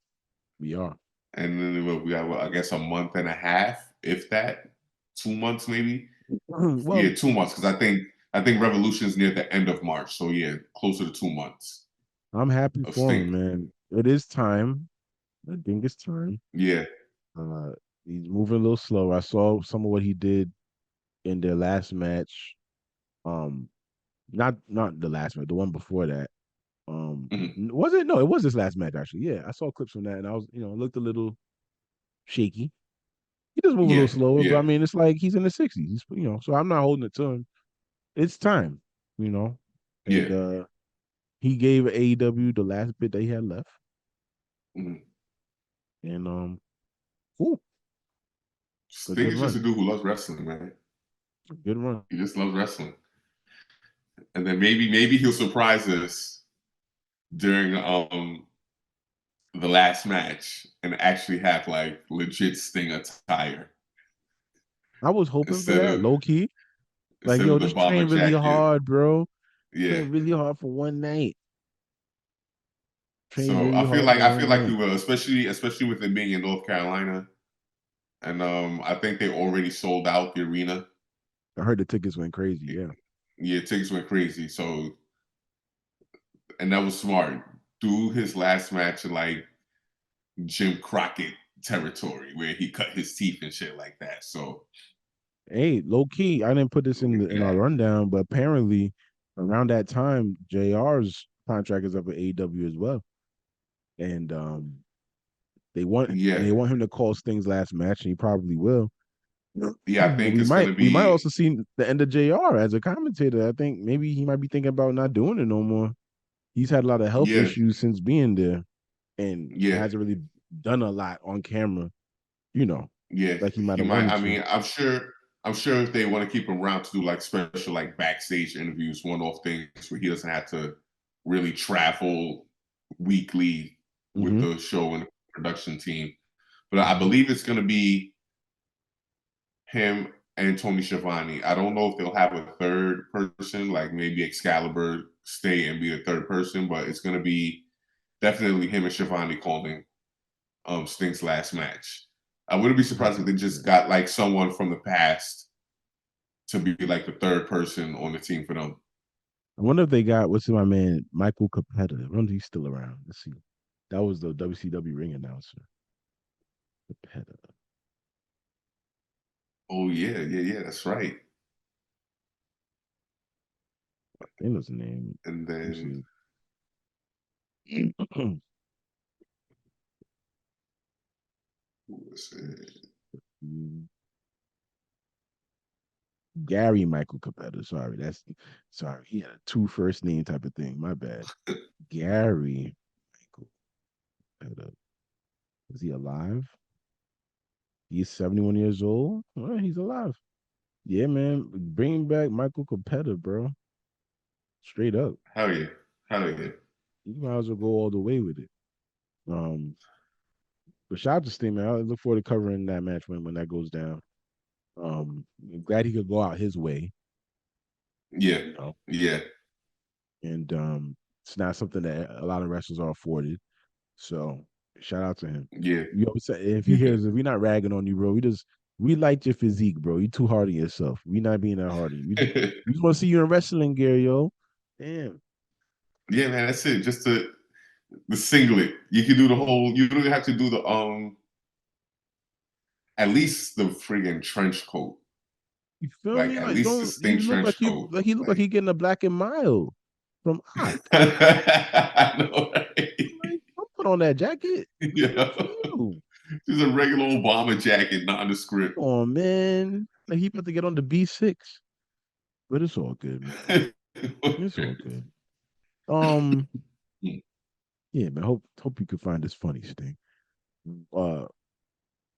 Speaker 1: We are.
Speaker 2: and then we got what, I guess a month and a half, if that, 2 months maybe.
Speaker 1: Well,
Speaker 2: Yeah, 2 months because I think Revolution's near the end of March. So yeah, closer to 2 months
Speaker 1: I'm happy
Speaker 2: of
Speaker 1: for
Speaker 2: Sting.
Speaker 1: him, man. It is time. I think it's time.
Speaker 2: Yeah.
Speaker 1: Uh, he's moving a little slow. I saw some of what he did in their last match. Um, not the last match, the one before that.
Speaker 2: Mhm.
Speaker 1: Was it? No, it was his last match actually. Yeah, I saw clips from that, and I was, it looked a little shaky. He does move a little
Speaker 2: Yeah.
Speaker 1: slower, but
Speaker 2: Yeah.
Speaker 1: I mean, it's like he's in the 60s. He's, so I'm not holding it to him. It's time, you know.
Speaker 2: Yeah.
Speaker 1: And he gave AEW the last bit that he had left,
Speaker 2: Mhm.
Speaker 1: and cool, good
Speaker 2: Sting is just a
Speaker 1: run,
Speaker 2: dude who loves wrestling, man.
Speaker 1: good run.
Speaker 2: He just loves wrestling. And then maybe he'll surprise us during the last match and actually have like legit Sting attire
Speaker 1: I was hoping for
Speaker 2: instead
Speaker 1: that,
Speaker 2: of
Speaker 1: low key. Like,
Speaker 2: instead
Speaker 1: yo,
Speaker 2: of the
Speaker 1: just
Speaker 2: bomber
Speaker 1: train really
Speaker 2: jacket.
Speaker 1: hard, bro.
Speaker 2: Yeah.
Speaker 1: Train really hard for one night. Train
Speaker 2: So
Speaker 1: really hard for
Speaker 2: I
Speaker 1: one
Speaker 2: feel like we
Speaker 1: night.
Speaker 2: will, especially with it being in North Carolina. And I think they already sold out the arena.
Speaker 1: I heard the tickets went crazy. Yeah.
Speaker 2: Yeah, tickets went crazy. So and that was smart. Do his last match in like Jim Crockett territory where he cut his teeth and shit like that. So
Speaker 1: Hey, low key, I didn't put this in our
Speaker 2: yeah,
Speaker 1: rundown, but apparently around that time, JR's contract is up at AEW as well. And
Speaker 2: yeah,
Speaker 1: they want him to call Sting's last match, and he probably will.
Speaker 2: yeah. I
Speaker 1: But
Speaker 2: think it's gonna
Speaker 1: we might
Speaker 2: be
Speaker 1: also see the end of JR as a commentator. I think maybe he might be thinking about not doing it no more. He's had a lot of health
Speaker 2: yeah,
Speaker 1: issues since being there and
Speaker 2: yeah,
Speaker 1: hasn't really done a lot on camera, you know,
Speaker 2: yeah.
Speaker 1: like he might
Speaker 2: He
Speaker 1: have
Speaker 2: might.
Speaker 1: wanted
Speaker 2: I
Speaker 1: to.
Speaker 2: mean, I'm sure if they want to keep him around to do like special like backstage interviews, one-off things where he doesn't have to really travel weekly with
Speaker 1: Hmm.
Speaker 2: the show and the production team. But I
Speaker 1: Hmm.
Speaker 2: believe it's gonna be him and Tony Schiavone. I don't know if they'll have a third person, like maybe Excalibur stay and be a third person, but it's gonna be definitely him and Schiavone calling Sting's last match. I wouldn't be
Speaker 1: That'd
Speaker 2: surprised if
Speaker 1: be
Speaker 2: they just
Speaker 1: good.
Speaker 2: got like someone from the past to be like the third person on the team for them.
Speaker 1: I wonder if they got what's my man Michael Capetta. I wonder if he's still around. Let's see. That was the WCW ring announcer. Capetta.
Speaker 2: Oh yeah, yeah, yeah, that's right.
Speaker 1: I think that's the name.
Speaker 2: And
Speaker 1: Let
Speaker 2: then
Speaker 1: me see.
Speaker 2: who was it?
Speaker 1: Gary Michael Capetta. Sorry. He had a two first name type of thing. My bad. Gary Michael Capetta. Is he alive? He's 71 years old. All right, he's alive. Yeah, man. Bring back Michael Capetta, bro. Straight up.
Speaker 2: Hell yeah, hell yeah,
Speaker 1: You might as well go all the way with it. Um, but shout out to Sting, man. I look forward to covering that match when that goes down. I'm glad he could go out his way,
Speaker 2: yeah,
Speaker 1: you know,
Speaker 2: yeah,
Speaker 1: and it's not something that a lot of wrestlers are afforded. So shout out to him.
Speaker 2: yeah.
Speaker 1: You always say if he hears it, we not ragging on you, bro. We like your physique, bro. You too hard on yourself. We not being that hard on you. We just want to see you in wrestling gear, yo. Damn.
Speaker 2: Yeah, man, that's it. Just the singlet. You can do the whole. You don't have to do the at least the friggin' trench coat.
Speaker 1: You feel
Speaker 2: Like
Speaker 1: me?
Speaker 2: at
Speaker 1: Like
Speaker 2: least the
Speaker 1: don't he
Speaker 2: Sting
Speaker 1: look
Speaker 2: trench coat.
Speaker 1: he look like
Speaker 2: Like
Speaker 1: he getting a black and mild from Ock.
Speaker 2: I know, right?
Speaker 1: Like, don't put on that jacket.
Speaker 2: You
Speaker 1: Good
Speaker 2: know,
Speaker 1: for you.
Speaker 2: just a regular old bomber jacket, not on the
Speaker 1: Come
Speaker 2: script.
Speaker 1: on, man. Like he about to get on the B6. But it's all good, man. It's all good. Um, yeah, man. Hope you can find this funny thing. Uh,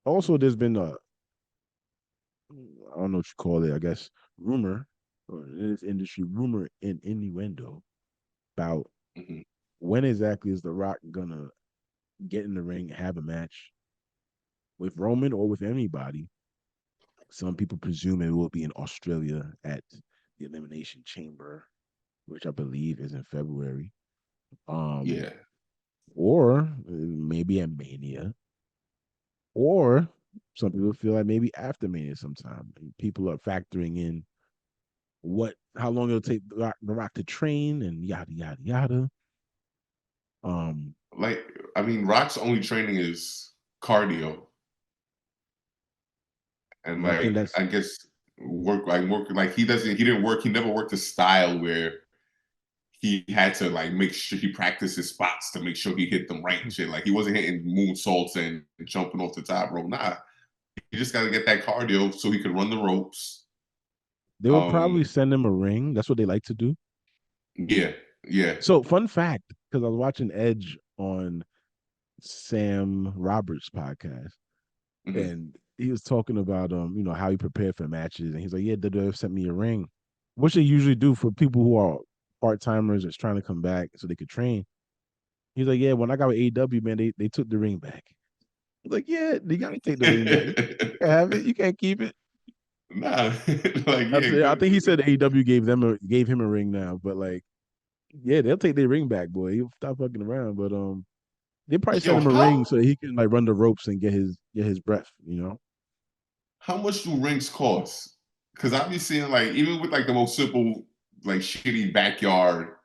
Speaker 1: also, there's been I don't know what you call it. I guess rumor, or in this industry, rumor and innuendo about
Speaker 2: Mhm.
Speaker 1: when exactly is The Rock gonna get in the ring, have a match with Roman or with anybody. Some people presume it will be in Australia at the Elimination Chamber, which I believe is in February. Um,
Speaker 2: Yeah,
Speaker 1: or maybe at Mania, or some people feel like maybe after Mania sometime. And people are factoring in how long it'll take the Rock to train and yada yada yada. Um,
Speaker 2: like I mean, Rock's only training is cardio, and
Speaker 1: and I think
Speaker 2: like
Speaker 1: that's
Speaker 2: I guess work like he didn't work. He never worked a style where he had to like make sure he practiced his spots to make sure he hit them right and shit. Like he wasn't hitting moonsaults and jumping off the top rope. Nah, he just got to get that cardio so he could run the ropes.
Speaker 1: they will probably
Speaker 2: Um,
Speaker 1: send him a ring. That's what they like to do.
Speaker 2: yeah, yeah,
Speaker 1: So, fun fact, because I was watching Edge on Sam Roberts' podcast,
Speaker 2: hmm
Speaker 1: and he was talking about how he prepared for matches, and he's like, yeah, WWF sent me a ring, which they usually do for people who are part timers that's trying to come back so they could train. He's like, yeah, when I got with AEW, man, they took the ring back. I'm like, yeah, you gotta take the ring back. You can't have it. You can't keep it.
Speaker 2: nah, like yeah,
Speaker 1: I
Speaker 2: good.
Speaker 1: think he said AEW gave him a ring now, but like, yeah, they'll take their ring back, boy. He'll stop fucking around. But they probably send
Speaker 2: Yo,
Speaker 1: him a ring so that he can like run the ropes and get his breath.
Speaker 2: how much do rings cost? Because I've been seeing like even with like the most simple like shitty backyard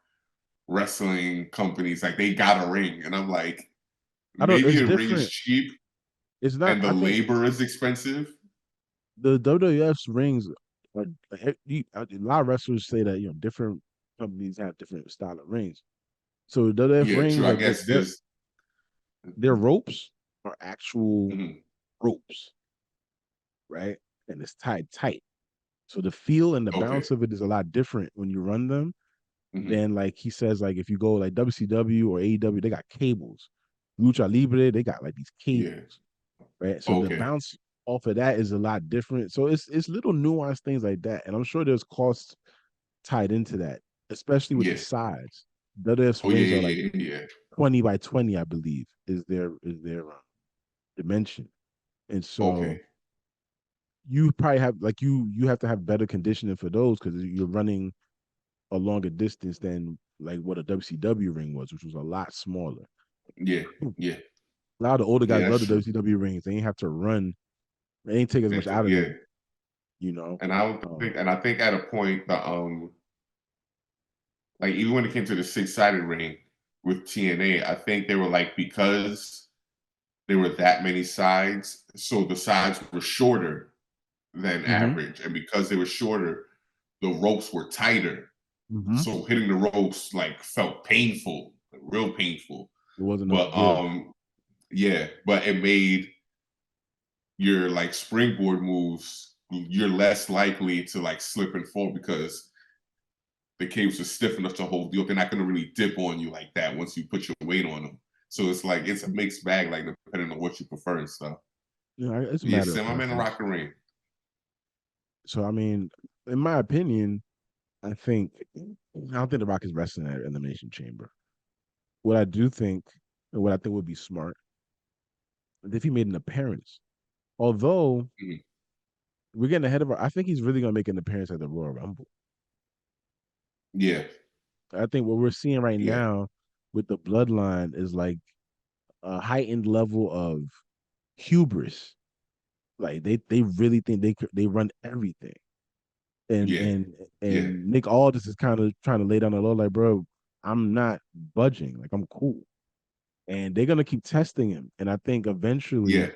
Speaker 2: wrestling companies, like they got a ring, and I'm like,
Speaker 1: I don't.
Speaker 2: maybe
Speaker 1: It's
Speaker 2: a ring is
Speaker 1: different.
Speaker 2: cheap
Speaker 1: It's not.
Speaker 2: and the
Speaker 1: I think
Speaker 2: labor is expensive.
Speaker 1: the WWF's rings. A lot of wrestlers say that different companies have different style of rings. So the WWF
Speaker 2: Yeah, true.
Speaker 1: rings,
Speaker 2: I
Speaker 1: like
Speaker 2: guess there's.
Speaker 1: their ropes are actual
Speaker 2: Mhm,
Speaker 1: ropes, right? And it's tied tight. So the feel and the
Speaker 2: okay.
Speaker 1: bounce of it is a lot different when you run them
Speaker 2: hmm
Speaker 1: than like he says, like if you go like WCW or AEW, they got cables. Lucha Libre, they got like these
Speaker 2: Yeah.
Speaker 1: cables, right? So the
Speaker 2: Okay.
Speaker 1: bounce off of that is a lot different. So it's little nuanced things like that. And I'm sure there's costs tied into that, especially with the
Speaker 2: Yeah.
Speaker 1: size. WWF's
Speaker 2: Oh yeah,
Speaker 1: rings are
Speaker 2: yeah,
Speaker 1: like
Speaker 2: yeah, yeah. Yeah.
Speaker 1: 20 by 20, I believe, is their dimension. And so
Speaker 2: Okay.
Speaker 1: you probably have like you have to have better conditioning for those because you're running a longer distance than like what a WCW ring was, which was a lot smaller.
Speaker 2: Yeah.
Speaker 1: A
Speaker 2: Yeah.
Speaker 1: lot of the older
Speaker 2: Yeah.
Speaker 1: guys
Speaker 2: That's
Speaker 1: love the
Speaker 2: true.
Speaker 1: WCW rings. They ain't have to run. They ain't take as much out of
Speaker 2: Yeah.
Speaker 1: them, you know.
Speaker 2: And I don't
Speaker 1: Um,
Speaker 2: think, and I think at a point the like even when it came to the six-sided ring with TNA, I think they were like because there were that many sides, so the sides were shorter than
Speaker 1: mm-hmm,
Speaker 2: average, and because they were shorter, the ropes were tighter.
Speaker 1: mm-hmm.
Speaker 2: So hitting the ropes like felt painful, like, real painful.
Speaker 1: It wasn't enough
Speaker 2: But
Speaker 1: give.
Speaker 2: yeah, but it made your like springboard moves, you're less likely to like slip and fall because the cables are stiff enough to hold you up. They're not going to really dip on you like that once you put your weight on them. So it's like it's a mixed bag, like depending on what you prefer and stuff.
Speaker 1: It's a
Speaker 2: Yeah,
Speaker 1: matter of
Speaker 2: Sam, I'm in the
Speaker 1: preference.
Speaker 2: rocker ring.
Speaker 1: So I mean, in my opinion, I don't think The Rock is wrestling at Elimination Chamber. What I do think, and what I think would be smart, if he made an appearance. Although
Speaker 2: Mhm.
Speaker 1: we're getting ahead of I think he's really gonna make an appearance at the Royal Rumble.
Speaker 2: Yeah,
Speaker 1: I think what we're seeing right
Speaker 2: yeah,
Speaker 1: now with the bloodline is like a heightened level of hubris. Like they really think they run everything. And
Speaker 2: yeah,
Speaker 1: and
Speaker 2: yeah,
Speaker 1: and Nick Aldis is kind of trying to lay down the low, like, bro, I'm not budging. Like I'm cool. And they're gonna keep testing him. And I think
Speaker 2: yeah,
Speaker 1: eventually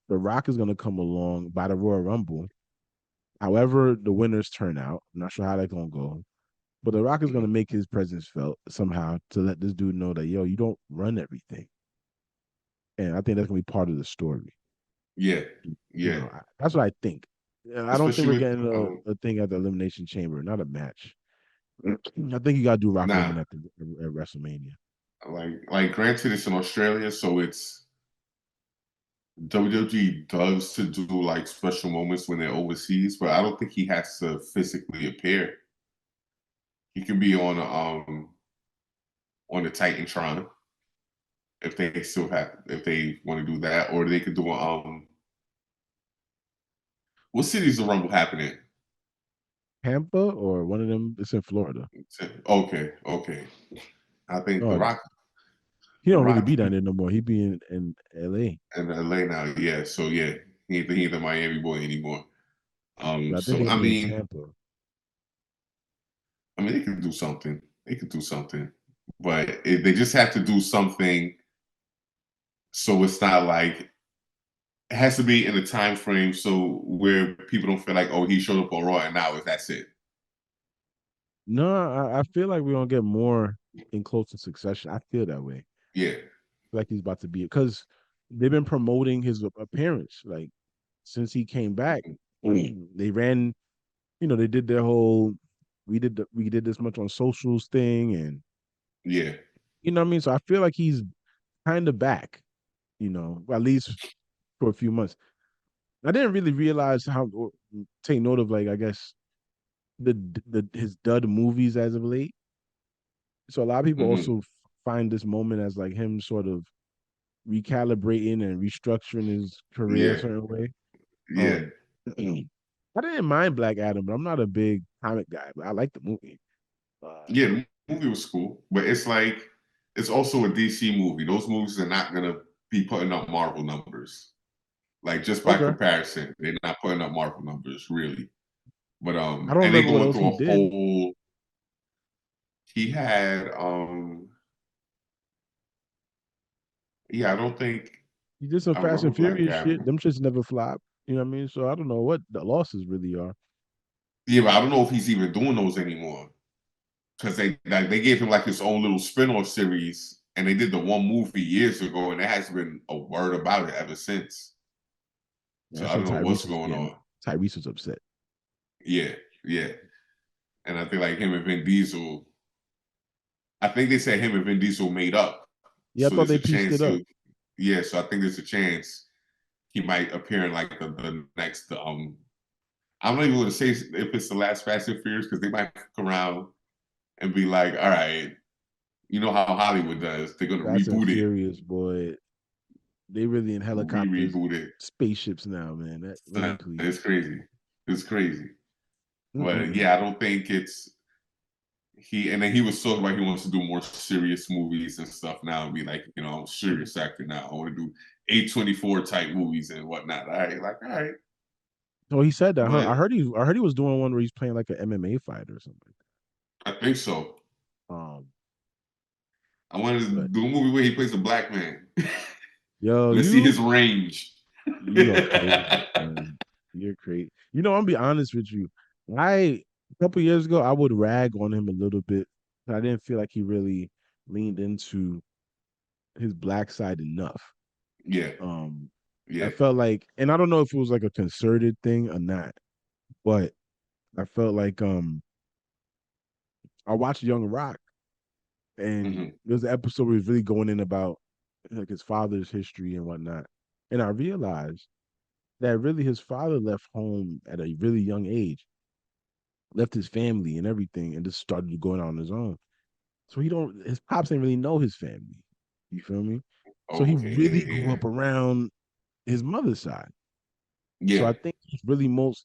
Speaker 1: The Rock is gonna come along by the Royal Rumble. However, the winners turn out. I'm not sure how that's gonna go. But The Rock is
Speaker 2: mhm,
Speaker 1: gonna make his presence felt somehow to let this dude know that yo, you don't run everything. And I think that's gonna be part of the story.
Speaker 2: yeah, yeah.
Speaker 1: That's what I think. Yeah, I don't think
Speaker 2: especially
Speaker 1: we're
Speaker 2: with
Speaker 1: getting a thing at the Elimination Chamber, not a match. I think you got to do Rock
Speaker 2: nah,
Speaker 1: winning at WrestleMania.
Speaker 2: like granted it's in Australia, so it's WWE does to do like special moments when they're overseas, but I don't think he has to physically appear. He can be on the Titantron if they still have if they want to do that, or they could do what city is the Rumble happening?
Speaker 1: Tampa or one of them. It's in Florida.
Speaker 2: Okay, okay. I think
Speaker 1: Oh, he
Speaker 2: The
Speaker 1: don't really
Speaker 2: Rock
Speaker 1: be down there no more. He be in L.A.
Speaker 2: and LA now, yeah. So yeah, he ain't the Miami boy anymore.
Speaker 1: I think
Speaker 2: So
Speaker 1: he'll be in Tampa.
Speaker 2: I mean, they could do something. They could do something, but they just have to do something so it's not like it has to be in a time frame so where people don't feel like, oh, he showed up on Raw and now that's it.
Speaker 1: No, I feel like we're gonna get more in closer succession. I feel that way.
Speaker 2: Yeah.
Speaker 1: Like he's about to be because they've been promoting his appearance. Like since he came back,
Speaker 2: Mhm.
Speaker 1: they ran. They did their whole. We did this much on socials thing, and
Speaker 2: Yeah.
Speaker 1: you know what I mean. So I feel like he's kind of back. At least for a few months. I didn't really realize how or take note of like I guess the his dud movies as of late. So a lot of people
Speaker 2: Hmm.
Speaker 1: also find this moment as like him sort of recalibrating and restructuring his career a
Speaker 2: Yeah.
Speaker 1: certain way.
Speaker 2: Yeah.
Speaker 1: Um, I didn't mind Black Adam, but I'm not a big comic guy. But I like the movie. Uh,
Speaker 2: Yeah. The movie was cool, but it's like it's also a DC movie. Those movies are not gonna be putting up Marvel numbers. Like just by
Speaker 1: okay,
Speaker 2: comparison, they're not putting up Marvel numbers really. But
Speaker 1: I don't
Speaker 2: and they
Speaker 1: remember what
Speaker 2: going
Speaker 1: else
Speaker 2: through
Speaker 1: he
Speaker 2: a
Speaker 1: did.
Speaker 2: whole. He had yeah. I don't think
Speaker 1: He did some
Speaker 2: I
Speaker 1: Fast
Speaker 2: remember
Speaker 1: and
Speaker 2: Black
Speaker 1: Furious shit.
Speaker 2: Adam.
Speaker 1: Them shits never flop. You know what I mean? So I don't know what the losses really are.
Speaker 2: Yeah, but I don't know if he's even doing those anymore because they gave him like his own little spin-off series, and they did the one movie years ago, and there hasn't been a word about it ever since.
Speaker 1: Yeah,
Speaker 2: So
Speaker 1: I
Speaker 2: I
Speaker 1: think
Speaker 2: don't know what's going on.
Speaker 1: Tyrese was upset.
Speaker 2: Yeah, yeah, and I think like him and Vin Diesel. I think they said him and Vin Diesel made up,
Speaker 1: Yeah, I
Speaker 2: so
Speaker 1: thought
Speaker 2: there's
Speaker 1: they
Speaker 2: a
Speaker 1: pieced
Speaker 2: chance
Speaker 1: it up.
Speaker 2: he'll. Yeah, so I think there's a chance he might appear in like the next. I'm not even going to say if it's the last Fast and Furious because they might come around and be like, all right, you know how Hollywood does. They're gonna
Speaker 1: Fast and
Speaker 2: reboot it,
Speaker 1: Furious, boy. They really in helicopters,
Speaker 2: reboot it.
Speaker 1: spaceships now, man. Man, please.
Speaker 2: It's crazy. It's crazy. But
Speaker 1: Mm-mm-mm.
Speaker 2: yeah, I don't think it's he. And then he was talking about he wants to do more serious movies and stuff now, and be like, I'm a serious actor now. I want to do A24 type movies and whatnot. All right, like all right,
Speaker 1: Oh, he said that, huh?
Speaker 2: but
Speaker 1: I heard he was doing one where he's playing like an MMA fighter or something.
Speaker 2: I think so.
Speaker 1: Um,
Speaker 2: I want to
Speaker 1: but
Speaker 2: do a movie where he plays a black man.
Speaker 1: yo,
Speaker 2: Let's see his range.
Speaker 1: you are crazy, son. You're crazy. I'm gonna be honest with you. A couple years ago, I would rag on him a little bit. I didn't feel like he really leaned into his black side enough.
Speaker 2: Yeah,
Speaker 1: Um, I
Speaker 2: yeah.
Speaker 1: felt like, and I don't know if it was like a concerted thing or not, but I felt like I watched Young Rock, and
Speaker 2: Hmm.
Speaker 1: there's an episode where he's really going in about like his father's history and whatnot, and I realized that really his father left home at a really young age, left his family and everything, and just started going on his own. So he don't his pops didn't really know his family. You feel me? So he
Speaker 2: Okay,
Speaker 1: really
Speaker 2: yeah,
Speaker 1: grew
Speaker 2: yeah,
Speaker 1: up around his mother's side. So
Speaker 2: yeah,
Speaker 1: I think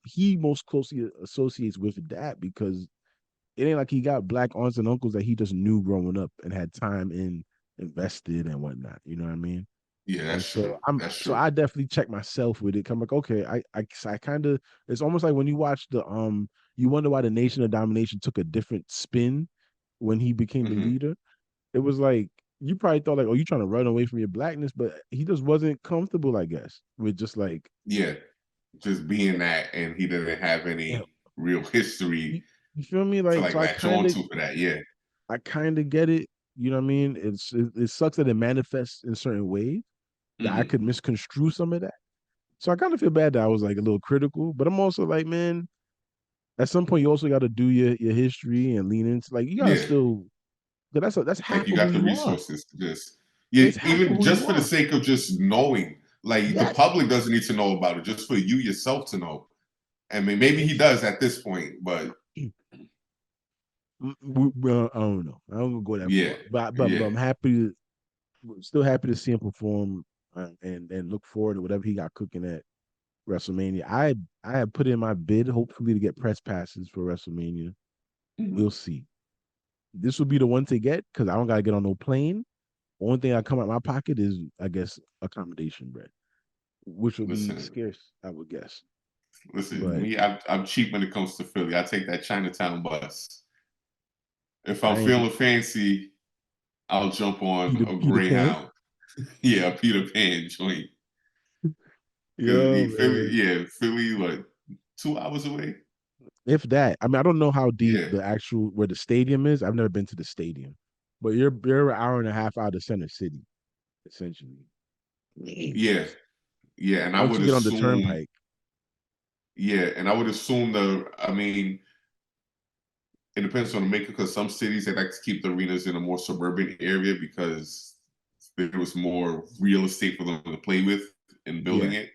Speaker 1: he most closely associates with that because it ain't like he got black aunts and uncles that he just knew growing up and had time in invested and whatnot. You know what I mean?
Speaker 2: yeah.
Speaker 1: And
Speaker 2: That's
Speaker 1: so
Speaker 2: true. That's true.
Speaker 1: I definitely check myself with it. I'm like, okay, I kind of it's almost like when you watch you wonder why the Nation of Domination took a different spin when he became the
Speaker 2: Hmm.
Speaker 1: leader. It was like you probably thought like, oh, you trying to run away from your blackness, but he just wasn't comfortable, I guess, with just like
Speaker 2: Yeah, just being that, and he didn't have
Speaker 1: yeah,
Speaker 2: any real history
Speaker 1: you, you feel me?
Speaker 2: to
Speaker 1: Like
Speaker 2: like
Speaker 1: so
Speaker 2: latch on to for that. Yeah.
Speaker 1: I kind of get it. You know what I mean? It sucks that it manifests in certain ways that I
Speaker 2: Hmm.
Speaker 1: could misconstrue some of that. So I kind of feel bad that I was like a little critical, but I'm also like, man, at some point you also got to do your history and lean into like you gotta
Speaker 2: Yeah,
Speaker 1: still. 'Cause that's
Speaker 2: like
Speaker 1: half
Speaker 2: you
Speaker 1: of who
Speaker 2: got the
Speaker 1: you are.
Speaker 2: resources to just yeah,
Speaker 1: It's half of
Speaker 2: even
Speaker 1: who you
Speaker 2: just for the
Speaker 1: are.
Speaker 2: sake of just knowing. Like the
Speaker 1: Yes.
Speaker 2: public doesn't need to know about it, just for you yourself to know. I mean, maybe he
Speaker 1: It's
Speaker 2: does at this point, but
Speaker 1: well, I don't know. I don't go that
Speaker 2: yeah,
Speaker 1: far, but
Speaker 2: yeah.
Speaker 1: I'm happy. Still happy to see him perform and look forward to whatever he got cooking at WrestleMania. I have put in my bid, hopefully to get press passes for WrestleMania. We'll see. This will be the one to get because I don't gotta get on no plane. Only thing I come out my pocket is, I guess, accommodation bread, which will be
Speaker 2: Listen,
Speaker 1: scarce, I would guess.
Speaker 2: listen.
Speaker 1: But
Speaker 2: Me, I'm cheap when it comes to Philly. I take that Chinatown bus. If I'm
Speaker 1: I ain't
Speaker 2: feeling fancy, I'll jump on a
Speaker 1: Peter Pan.
Speaker 2: Greyhound. Yeah, a Peter Pan joint.
Speaker 1: Yo,
Speaker 2: Because Philly,
Speaker 1: man.
Speaker 2: yeah, Philly, what, 2 hours away?
Speaker 1: If that, I mean, I don't know how deep
Speaker 2: Yeah,
Speaker 1: the actual where the stadium is. I've never been to the stadium, but you're an hour and a half out of center city, essentially.
Speaker 2: yeah, yeah. And I
Speaker 1: Once
Speaker 2: would
Speaker 1: you get on the
Speaker 2: assume,
Speaker 1: turnpike,
Speaker 2: yeah, and I would assume I mean, it depends on the maker because some cities they like to keep the arenas in a more suburban area because there was more real estate for them to play with in building
Speaker 1: yeah,
Speaker 2: it.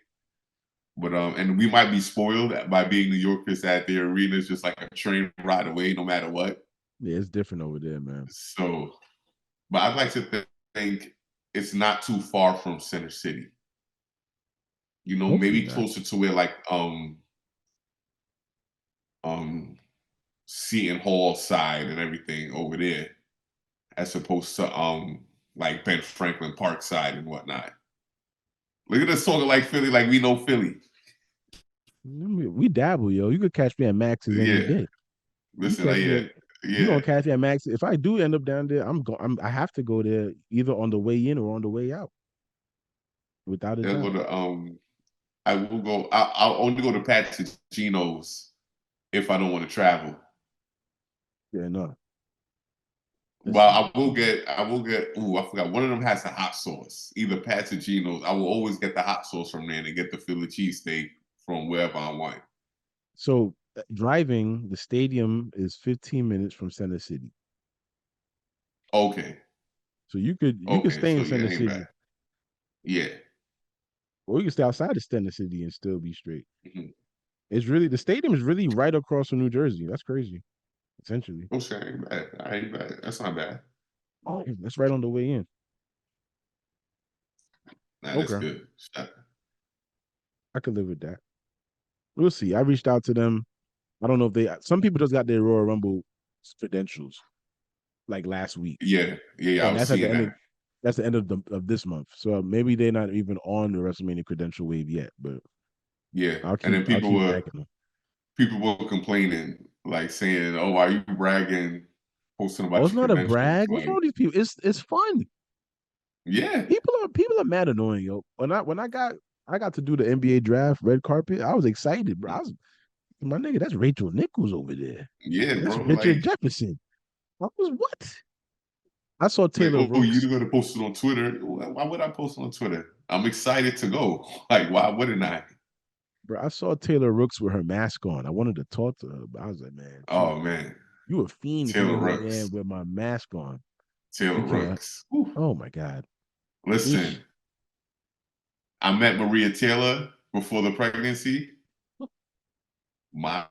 Speaker 2: But and we might be spoiled by being New Yorkers that their arena is just like a train ride away, no matter what.
Speaker 1: yeah, it's different over there, man.
Speaker 2: So, but I'd like to think it's not too far from Center City. You know,
Speaker 1: Hopefully
Speaker 2: maybe
Speaker 1: not.
Speaker 2: closer to where like um Seton Hall side and everything over there, as opposed to like Ben Franklin Park side and whatnot. Look at us talking like Philly, like we know Philly.
Speaker 1: We dabble, yo. You could catch me at Max's any
Speaker 2: Yeah,
Speaker 1: day. You
Speaker 2: listen,
Speaker 1: catch me
Speaker 2: yeah,
Speaker 1: at you
Speaker 2: yeah.
Speaker 1: gonna catch me at Max. If I do end up down there, I have to go there either on the way in or on the way out, without a
Speaker 2: I'll go
Speaker 1: doubt.
Speaker 2: to I will go. I'll only go to Pat's Geno's if I don't want to travel.
Speaker 1: Yeah, no. Let's
Speaker 2: Well,
Speaker 1: see.
Speaker 2: I will get. Ooh, I forgot. One of them has the hot sauce. Either Pat's or Geno's. I will always get the hot sauce from there and get the Philly cheesesteak from wherever I want.
Speaker 1: So driving, the stadium is 15 minutes from Center City.
Speaker 2: Okay,
Speaker 1: So you could
Speaker 2: okay.
Speaker 1: stay
Speaker 2: So
Speaker 1: in
Speaker 2: yeah,
Speaker 1: Center
Speaker 2: ain't
Speaker 1: City,
Speaker 2: bad. Yeah.
Speaker 1: or you can stay outside of Center City and still be straight.
Speaker 2: Mhm.
Speaker 1: It's really the stadium is really right across from New Jersey. That's crazy, essentially.
Speaker 2: Okay, ain't bad. I ain't bad. That's not bad.
Speaker 1: Oh, that's right on the way in.
Speaker 2: Nah, that's
Speaker 1: Okay,
Speaker 2: good.
Speaker 1: I could live with that. We'll see. I reached out to them. I don't know if they. Some people just got their Royal Rumble credentials like last week,
Speaker 2: Yeah, yeah, yeah. I
Speaker 1: and
Speaker 2: was seeing that.
Speaker 1: that's the end of this month. So maybe they're not even on the WrestleMania credential wave yet. But
Speaker 2: Yeah,
Speaker 1: I'll
Speaker 2: and then
Speaker 1: keep nagging them.
Speaker 2: people were complaining, like saying, "Oh, are you bragging, posting
Speaker 1: Oh,
Speaker 2: about
Speaker 1: it's
Speaker 2: your
Speaker 1: not a
Speaker 2: credentials?"
Speaker 1: brag. What's wrong
Speaker 2: Like,
Speaker 1: with these people? It's fun.
Speaker 2: yeah,
Speaker 1: People are mad annoying, yo. When I got to do the NBA draft red carpet, I was excited, bro. My nigga, that's Rachel Nichols over there.
Speaker 2: yeah,
Speaker 1: That's
Speaker 2: bro.
Speaker 1: Richard Jefferson. I was what? I saw
Speaker 2: Like,
Speaker 1: Taylor
Speaker 2: oh,
Speaker 1: Rooks,
Speaker 2: you're gonna post it on Twitter? Why would I post it on Twitter? I'm excited to go. Like, why wouldn't I?
Speaker 1: bro. I saw Taylor Rooks with her mask on. I wanted to talk to her, but I was like, man,
Speaker 2: Oh man,
Speaker 1: you a fiend if you
Speaker 2: Taylor
Speaker 1: let me in
Speaker 2: Rooks,
Speaker 1: with my mask on.
Speaker 2: Taylor
Speaker 1: You can't.
Speaker 2: Rooks. Whew.
Speaker 1: Oh my god. Eesh.
Speaker 2: Listen, I met Maria Taylor before the pregnancy. My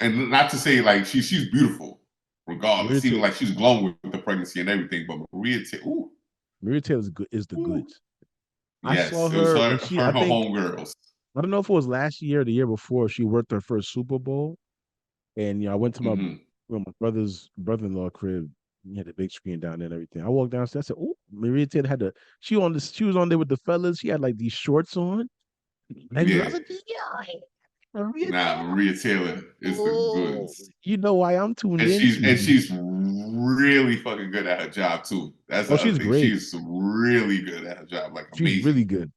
Speaker 2: and not to say like she's beautiful,
Speaker 1: Maria,
Speaker 2: regardless. Even
Speaker 1: Ta-
Speaker 2: like she's glowing with the pregnancy and everything. But Maria Taylor, ooh,
Speaker 1: Maria Taylor's good is the
Speaker 2: ooh.
Speaker 1: goods. I saw
Speaker 2: Yes, it was
Speaker 1: her when
Speaker 2: her
Speaker 1: I
Speaker 2: and her
Speaker 1: think
Speaker 2: homegirls.
Speaker 1: I don't know if it was last year or the year before. She worked her first Super Bowl, and I went to
Speaker 2: Hmm.
Speaker 1: my brother's brother-in-law crib. He had a big screen down there and everything. I walked downstairs. I said, "Oh, Maria Taylor had the she was on there with the fellas. She had like these shorts on." And I
Speaker 2: Yeah.
Speaker 1: was like, "Yeah, Maria
Speaker 2: Nah,
Speaker 1: Taylor."
Speaker 2: Maria Taylor is the
Speaker 1: Oh,
Speaker 2: goods.
Speaker 1: you know why I'm tuned
Speaker 2: And
Speaker 1: in, sweetie.
Speaker 2: she's really fucking good at her job too. That's
Speaker 1: Oh,
Speaker 2: the other
Speaker 1: she's
Speaker 2: thing.
Speaker 1: great.
Speaker 2: She's really good at her job, like
Speaker 1: She's really
Speaker 2: amazing.
Speaker 1: good.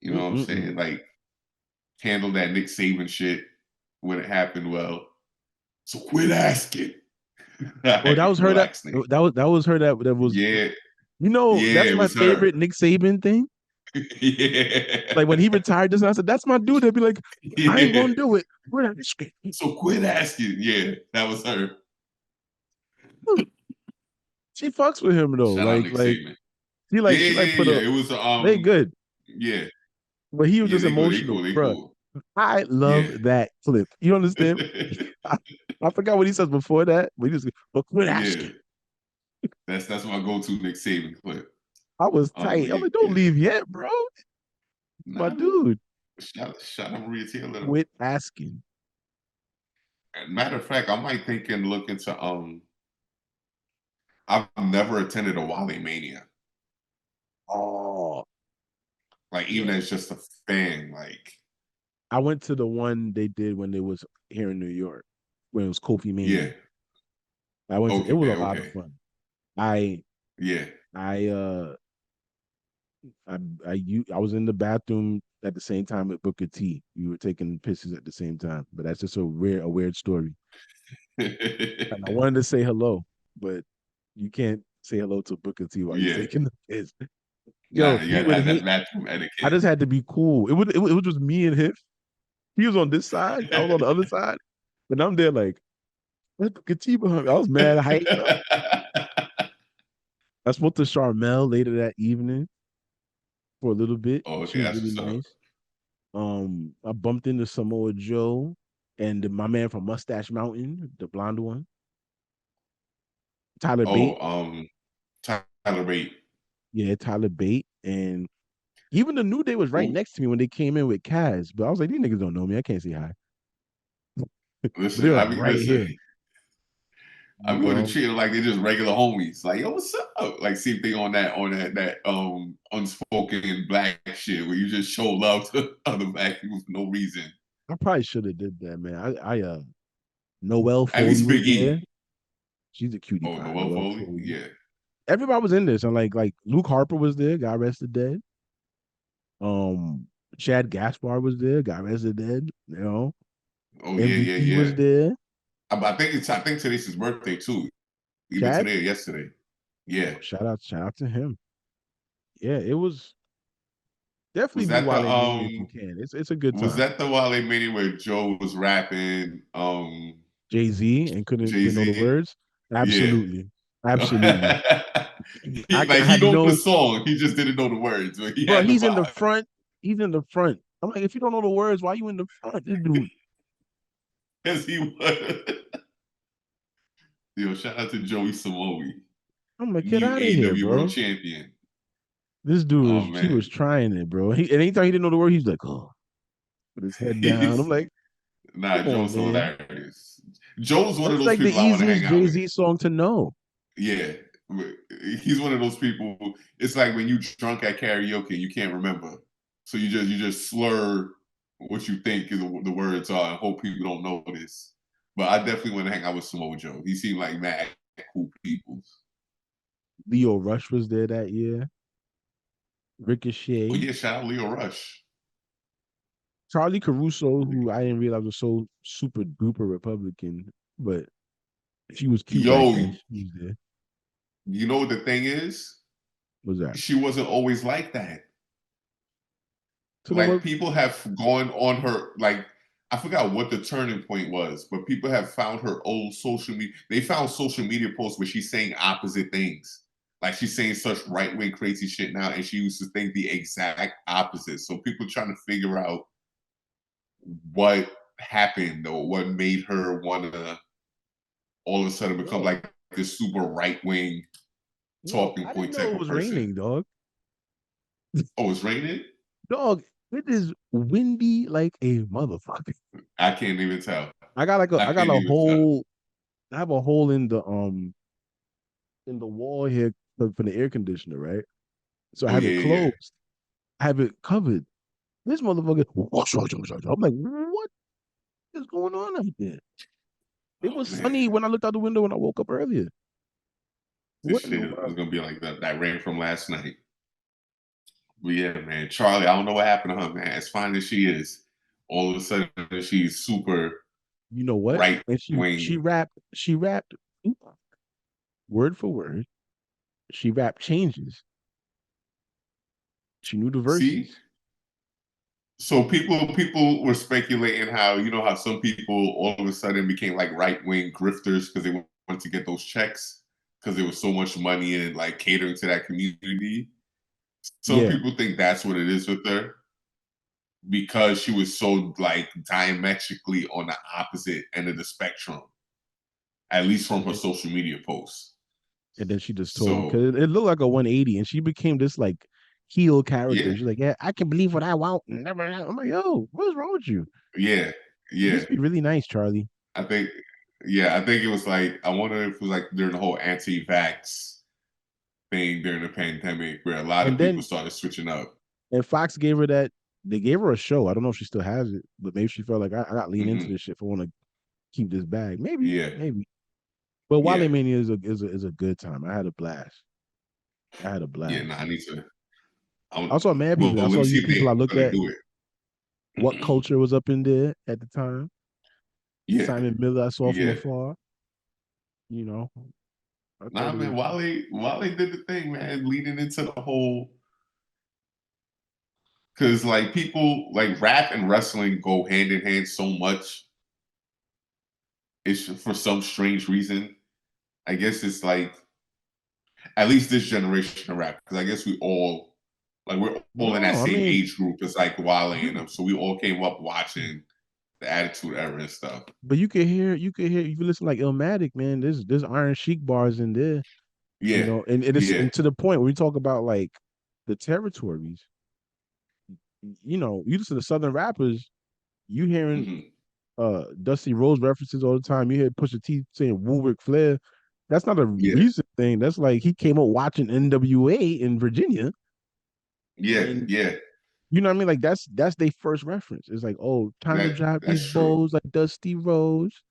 Speaker 2: You know what I'm
Speaker 1: Mm-mm-mm.
Speaker 2: saying? Like handled that Nick Saban shit when it happened well. So quit asking.
Speaker 1: Oh, that
Speaker 2: Like,
Speaker 1: was her
Speaker 2: relax, nigga.
Speaker 1: that was her that was
Speaker 2: Yeah,
Speaker 1: you know,
Speaker 2: yeah,
Speaker 1: that's
Speaker 2: it
Speaker 1: my
Speaker 2: was her.
Speaker 1: favorite Nick Saban thing.
Speaker 2: Yeah.
Speaker 1: Like when he retired, this, I said, "That's my dude." They'd be like, "I ain't
Speaker 2: Yeah.
Speaker 1: gonna do it." We're not scared.
Speaker 2: So quit asking. Yeah, that was her.
Speaker 1: She fucks with him though.
Speaker 2: Shout out Nick Saban. Yeah,
Speaker 1: She
Speaker 2: yeah,
Speaker 1: like
Speaker 2: yeah,
Speaker 1: put
Speaker 2: yeah.
Speaker 1: a
Speaker 2: It was
Speaker 1: they good,
Speaker 2: yeah,
Speaker 1: but he was
Speaker 2: yeah,
Speaker 1: just
Speaker 2: they good, they
Speaker 1: emotional,
Speaker 2: cool, they
Speaker 1: bruh.
Speaker 2: cool.
Speaker 1: I
Speaker 2: Yeah.
Speaker 1: love that clip. You understand? I, I forgot what he says before that, but he just, but quit
Speaker 2: Yeah.
Speaker 1: asking.
Speaker 2: That's my go-to Nick Saban clip.
Speaker 1: I was
Speaker 2: But
Speaker 1: tight. I'm
Speaker 2: yeah,
Speaker 1: like, don't
Speaker 2: yeah.
Speaker 1: leave yet, bro. My
Speaker 2: Nah, man.
Speaker 1: dude,
Speaker 2: Shout out Maria Taylor.
Speaker 1: quit asking.
Speaker 2: Matter of fact, I might think and look into I've never attended a Wale Mania.
Speaker 1: Oh,
Speaker 2: Like even
Speaker 1: yeah.
Speaker 2: as just a fan, like
Speaker 1: I went to the one they did when it was here in New York, when it was Kofi
Speaker 2: yeah,
Speaker 1: Mania. I went to. It was
Speaker 2: okay,
Speaker 1: a lot of
Speaker 2: okay,
Speaker 1: fun. I
Speaker 2: yeah.
Speaker 1: I I I was in the bathroom at the same time with Booker T. We were taking pisses at the same time, but that's just a weird story. And I wanted to say hello, but you can't say hello to Booker T while you're
Speaker 2: Yeah.
Speaker 1: taking the piss. Yo,
Speaker 2: Nah, you
Speaker 1: he
Speaker 2: gotta
Speaker 1: would
Speaker 2: have that
Speaker 1: hate.
Speaker 2: bathroom
Speaker 1: I
Speaker 2: etiquette.
Speaker 1: just had to be cool. It was just me and him. He was on this side. I was on the other side, and I'm there like, "Where's Booker T behind me?" I was mad. I hyped up. I spoke to Charmel later that evening for a little bit.
Speaker 2: Oh,
Speaker 1: She
Speaker 2: okay,
Speaker 1: was
Speaker 2: that's
Speaker 1: really
Speaker 2: what's up.
Speaker 1: nice. I bumped into Samoa Joe and my man from Mustache Mountain, the blonde one, Tyler
Speaker 2: Oh,
Speaker 1: Bate.
Speaker 2: Tyler Bate.
Speaker 1: Yeah, Tyler Bate. And even the New Day was right
Speaker 2: Who
Speaker 1: next to me when they came in with Kaz. But I was like, these niggas don't know me. I can't say hi. But
Speaker 2: listen,
Speaker 1: they're
Speaker 2: I
Speaker 1: like
Speaker 2: mean,
Speaker 1: right
Speaker 2: listen.
Speaker 1: here,
Speaker 2: I
Speaker 1: you
Speaker 2: mean, would have
Speaker 1: know.
Speaker 2: treated them like they're just regular homies. Like, yo, what's up? Like, see if they on that unspoken black shit where you just show love to other black people for no reason.
Speaker 1: I probably should have did that, man. Noelle
Speaker 2: At
Speaker 1: Foley
Speaker 2: least
Speaker 1: was
Speaker 2: Big
Speaker 1: there.
Speaker 2: E.
Speaker 1: She's a cutie
Speaker 2: Oh,
Speaker 1: pie,
Speaker 2: Noel
Speaker 1: Noelle
Speaker 2: Foley.
Speaker 1: Foley.
Speaker 2: Yeah.
Speaker 1: Everybody was in this, and like Luke Harper was there, got arrested dead. Um, Chad Gaspar was there, got arrested dead. You know,
Speaker 2: Oh yeah, yeah,
Speaker 1: MVP
Speaker 2: yeah.
Speaker 1: was there.
Speaker 2: I think today's his birthday too. Either
Speaker 1: Chad,
Speaker 2: today or yesterday. Yeah.
Speaker 1: shout out to him. Yeah, it was definitely
Speaker 2: Was
Speaker 1: do
Speaker 2: that the
Speaker 1: Wale Mania if you can. It's a good
Speaker 2: was
Speaker 1: time.
Speaker 2: that the Wale Mania where Joe was rapping
Speaker 1: Jay Z and
Speaker 2: Jay
Speaker 1: didn't know the
Speaker 2: Z?
Speaker 1: words.
Speaker 2: Yeah.
Speaker 1: Absolutely, absolutely. I
Speaker 2: He
Speaker 1: had
Speaker 2: knows the
Speaker 1: no,
Speaker 2: song, he just didn't know the words, but he
Speaker 1: bro.
Speaker 2: had the
Speaker 1: He's in the
Speaker 2: vibe.
Speaker 1: front. He's in the front. I'm like, if you don't know the words, why you in the front? This dude.
Speaker 2: Yes, he was. Yo, shout out to Joey Samoe,
Speaker 1: I'm like, get
Speaker 2: new
Speaker 1: out of here,
Speaker 2: AEW World
Speaker 1: bro.
Speaker 2: Champion.
Speaker 1: This dude
Speaker 2: Oh
Speaker 1: was he was
Speaker 2: man,
Speaker 1: trying it, bro. And anytime he didn't know the word, he's like, oh, put his head down. I'm
Speaker 2: he's
Speaker 1: like,
Speaker 2: nah.
Speaker 1: come on,
Speaker 2: Joe's
Speaker 1: man.
Speaker 2: hilarious. Joe's one of
Speaker 1: That's
Speaker 2: those
Speaker 1: like the
Speaker 2: people I want to
Speaker 1: easiest
Speaker 2: hang out
Speaker 1: Jay
Speaker 2: with.
Speaker 1: Z song to know.
Speaker 2: Yeah, he's one of those people. It's like when you drunk at karaoke, you can't remember, so you just slur what you think the words are and hope people don't notice. But I definitely want to hang out with Samoa Joe. He seemed like mad cool people.
Speaker 1: Leo Rush was there that year.
Speaker 2: Oh
Speaker 1: Ricochet.
Speaker 2: yeah, shout out Leo Rush.
Speaker 1: Charlie Caruso, who I didn't realize was so super duper Republican, but she was cute back
Speaker 2: Yo,
Speaker 1: then. She was there.
Speaker 2: you know what the thing is?
Speaker 1: What was that?
Speaker 2: She wasn't always like that.
Speaker 1: So then
Speaker 2: Like
Speaker 1: what?
Speaker 2: people have gone on her like I forgot what the turning point was, but people have found her old social media. They found social media posts where she's saying opposite things. Like she's saying such right wing crazy shit now, and she used to think the exact opposite. So people trying to figure out what happened or what made her want to all of a sudden become
Speaker 1: Yo,
Speaker 2: like this super right wing talking
Speaker 1: I didn't
Speaker 2: point
Speaker 1: know
Speaker 2: type
Speaker 1: it
Speaker 2: of
Speaker 1: was
Speaker 2: person.
Speaker 1: raining, dog.
Speaker 2: Oh, it's raining?
Speaker 1: Dog, it is windy like a motherfucker.
Speaker 2: I can't even tell. I
Speaker 1: I got
Speaker 2: can't
Speaker 1: a
Speaker 2: even tell.
Speaker 1: hole. I have a hole in the wall here for the air conditioner, right? So I
Speaker 2: Oh
Speaker 1: have
Speaker 2: yeah,
Speaker 1: it
Speaker 2: yeah, yeah.
Speaker 1: closed. I have it covered. This motherfucker. I'm like, what is going on out there? It
Speaker 2: Oh
Speaker 1: was
Speaker 2: man.
Speaker 1: sunny when I looked out the window when I woke up earlier.
Speaker 2: This
Speaker 1: What in the
Speaker 2: shit is
Speaker 1: world?
Speaker 2: gonna be like that rain from last night. But yeah, man, Charlie, I don't know what happened to her, man. As fine as she is, all of a sudden she's super
Speaker 1: You know what?
Speaker 2: right
Speaker 1: And
Speaker 2: wing.
Speaker 1: she rapped word for word. She rapped changes. She knew the
Speaker 2: See,
Speaker 1: verses.
Speaker 2: so people were speculating how how some people all of a sudden became like right wing grifters because they wanted to get those checks because there was so much money in like catering to that community. Some
Speaker 1: Yeah,
Speaker 2: people think that's what it is with her because she was so like diametrically on the opposite end of the spectrum, at least from her
Speaker 1: and,
Speaker 2: social media posts.
Speaker 1: and then she just told
Speaker 2: So
Speaker 1: because it looked like a 180, and she became this like heel character.
Speaker 2: yeah,
Speaker 1: She's like, yeah, I can believe what I want. I'm like, yo, what's wrong with you?
Speaker 2: yeah,
Speaker 1: You
Speaker 2: yeah.
Speaker 1: used to be really nice, Charlie.
Speaker 2: I think I think it was like I wonder if it was like during the whole anti-vax thing during the pandemic where a lot
Speaker 1: And
Speaker 2: of people
Speaker 1: then
Speaker 2: started switching up.
Speaker 1: and Fox gave her that. They gave her a show. I don't know if she still has it, but maybe she felt like I got to lean into
Speaker 2: Hmm.
Speaker 1: this shit if I want to keep this bag. Maybe,
Speaker 2: Yeah,
Speaker 1: maybe. But
Speaker 2: yeah,
Speaker 1: Wale Mania is a good time. I had a blast. I had a
Speaker 2: yeah. No,
Speaker 1: blast.
Speaker 2: I need to.
Speaker 1: I saw mad
Speaker 2: Well,
Speaker 1: people. I
Speaker 2: let
Speaker 1: saw
Speaker 2: me see
Speaker 1: these
Speaker 2: if
Speaker 1: people I
Speaker 2: they're
Speaker 1: look
Speaker 2: gonna
Speaker 1: at.
Speaker 2: do it.
Speaker 1: What culture was up in there at the time?
Speaker 2: Yeah,
Speaker 1: Simon Miller, I saw from
Speaker 2: yeah.
Speaker 1: afar. You know, I
Speaker 2: Nah,
Speaker 1: thought it
Speaker 2: man.
Speaker 1: was.
Speaker 2: Wale did the thing, man. Leading into the whole because like people like rap and wrestling go hand in hand so much. It's for some strange reason. I guess it's like at least this generation of rap because I guess we all like we're all in that
Speaker 1: No, I
Speaker 2: same
Speaker 1: mean,
Speaker 2: age group as like Wale and
Speaker 1: you,
Speaker 2: them, so we all came up watching the Attitude Era and stuff.
Speaker 1: but you can listen like Illmatic, man. There's Iron Sheik bars in there, you
Speaker 2: Yeah,
Speaker 1: know, and it's
Speaker 2: yeah,
Speaker 1: and to the point when we talk about like the territories, you know, you listen to Southern rappers, you hearing
Speaker 2: hmm,
Speaker 1: Dusty Rose references all the time. You hear Pusha T saying Woo Ric Flair. That's not a
Speaker 2: yeah,
Speaker 1: recent thing. That's like he came up watching NWA in Virginia,
Speaker 2: yeah,
Speaker 1: and
Speaker 2: yeah.
Speaker 1: you know what I mean. Like that's their first reference. It's like, oh, time to drop
Speaker 2: That's
Speaker 1: these
Speaker 2: true.
Speaker 1: bows like Dusty Rose.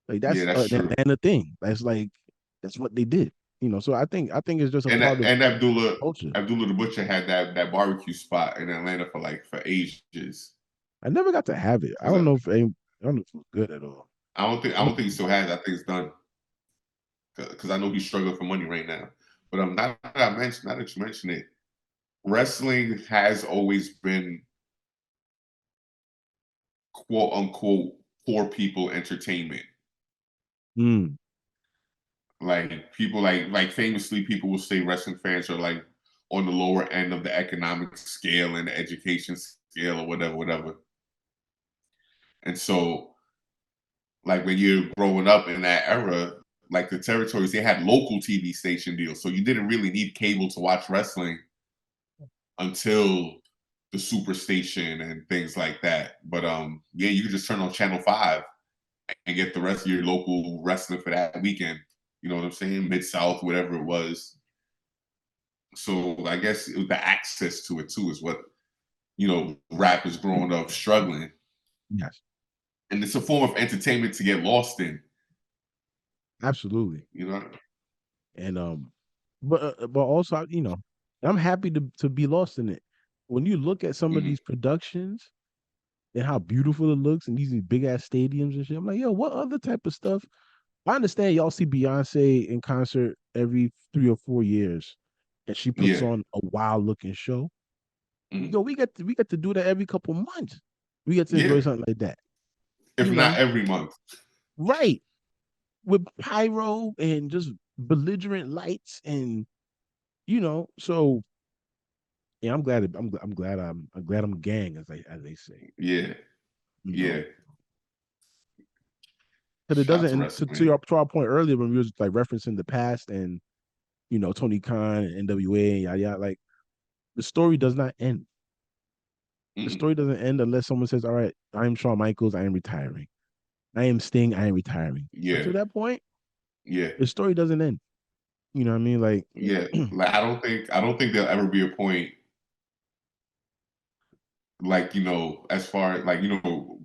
Speaker 1: Like
Speaker 2: Yeah,
Speaker 1: that's
Speaker 2: that's true.
Speaker 1: and the thing. That's like that's what they did. You know. So I think it's just a part of
Speaker 2: And
Speaker 1: culture.
Speaker 2: Abdullah the Butcher had that barbecue spot in Atlanta for like for ages.
Speaker 1: I never got to have it. I
Speaker 2: Because
Speaker 1: don't know if I don't know if it was good at all.
Speaker 2: I don't think he still has. It. I think it's done because I know he's struggling for money right now. But now that you mention it, wrestling has always been quote unquote poor people entertainment.
Speaker 1: Mm,
Speaker 2: Like people like famously people will say wrestling fans are like on the lower end of the economic scale and the education scale or whatever, whatever. And so like when you're growing up in that era, like the territories, they had local TV station deals. So you didn't really need cable to watch wrestling until the Superstation and things like that. But yeah, you could just turn on Channel 5 and get the rest of your local wrestling for that weekend. You know what I'm saying? Mid South, whatever it was. So I guess the access to it too is what rappers growing up struggling,
Speaker 1: yes,
Speaker 2: and it's a form of entertainment to get lost in.
Speaker 1: absolutely.
Speaker 2: You know?
Speaker 1: And but also you know, I'm happy to be lost in it. When you look at some of
Speaker 2: Hmm.
Speaker 1: these productions and how beautiful it looks and these big ass stadiums and shit, I'm like, yo, what other type of stuff? I understand y'all see Beyonce in concert every 3 or 4 years, and she puts
Speaker 2: Yeah.
Speaker 1: on a wild looking show.
Speaker 2: Hmm.
Speaker 1: Yo, we get to do that every couple months. We get to
Speaker 2: Yeah.
Speaker 1: enjoy something like that,
Speaker 2: If
Speaker 1: you
Speaker 2: not
Speaker 1: know,
Speaker 2: every month.
Speaker 1: right? With pyro and just belligerent lights and you know, so yeah, I'm glad I'm gang as they say,
Speaker 2: Yeah.
Speaker 1: you know.
Speaker 2: Yeah.
Speaker 1: Because it
Speaker 2: Shout out
Speaker 1: doesn't
Speaker 2: to
Speaker 1: and
Speaker 2: wrestling.
Speaker 1: to our point earlier when we was like referencing the past and you know Tony Khan and NWA and yada yada like the story does not end. The
Speaker 2: Mm-mm.
Speaker 1: story doesn't end unless someone says, "All right, I am Shawn Michaels, I am retiring. I am Sting, I am retiring."
Speaker 2: Yeah.
Speaker 1: Until that point,
Speaker 2: Yeah.
Speaker 1: the story doesn't end. You know what I mean? Like,
Speaker 2: Yeah. Like I don't think there'll ever be a point like, as far as like,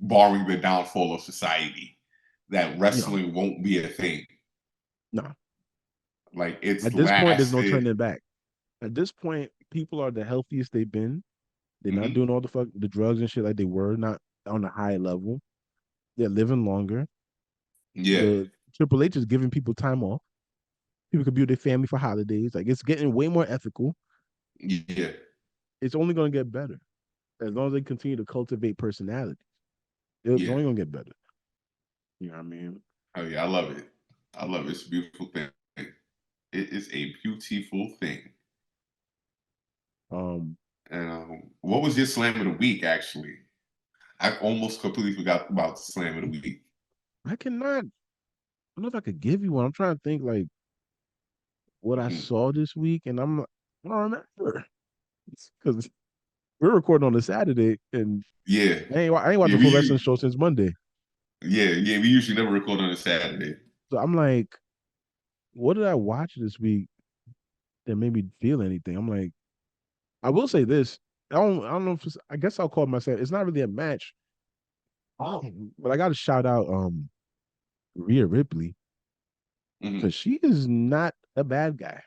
Speaker 2: barring the downfall of society, that
Speaker 1: no,
Speaker 2: wrestling won't be a thing.
Speaker 1: no.
Speaker 2: Like it's
Speaker 1: At this point, there's no
Speaker 2: lasted.
Speaker 1: turning back. At this point, people are the healthiest they've been. They're not
Speaker 2: Hmm.
Speaker 1: doing all the drugs and shit like they were, not on a high level. They're living longer.
Speaker 2: Yeah.
Speaker 1: The Triple H is giving people time off. People could be with their family for holidays. Like it's getting way more ethical.
Speaker 2: Yeah.
Speaker 1: it's only gonna get better as long as they continue to cultivate personality. It's
Speaker 2: Yeah.
Speaker 1: only gonna get better. You know what I mean?
Speaker 2: Oh yeah, I love it. I love it. It's a beautiful thing. It is a beautiful thing.
Speaker 1: Um,
Speaker 2: And what was your slam of the week? Actually, I almost completely forgot about the slam of the week.
Speaker 1: I cannot. I don't know if I could give you one. I'm trying to think like what I
Speaker 2: Mhm.
Speaker 1: saw this week, and I don't remember because we're recording on a Saturday, and
Speaker 2: Yeah,
Speaker 1: I ain't watched
Speaker 2: yeah,
Speaker 1: a full wrestling show since Monday.
Speaker 2: yeah. We usually never record on a Saturday.
Speaker 1: So I'm like, what did I watch this week that made me feel anything? I'm like, I will say this. I don't know if I guess I'll call it myself. It's not really a match. Oh, but I got to shout out Rhea Ripley
Speaker 2: Mhm.
Speaker 1: because she is not a bad guy,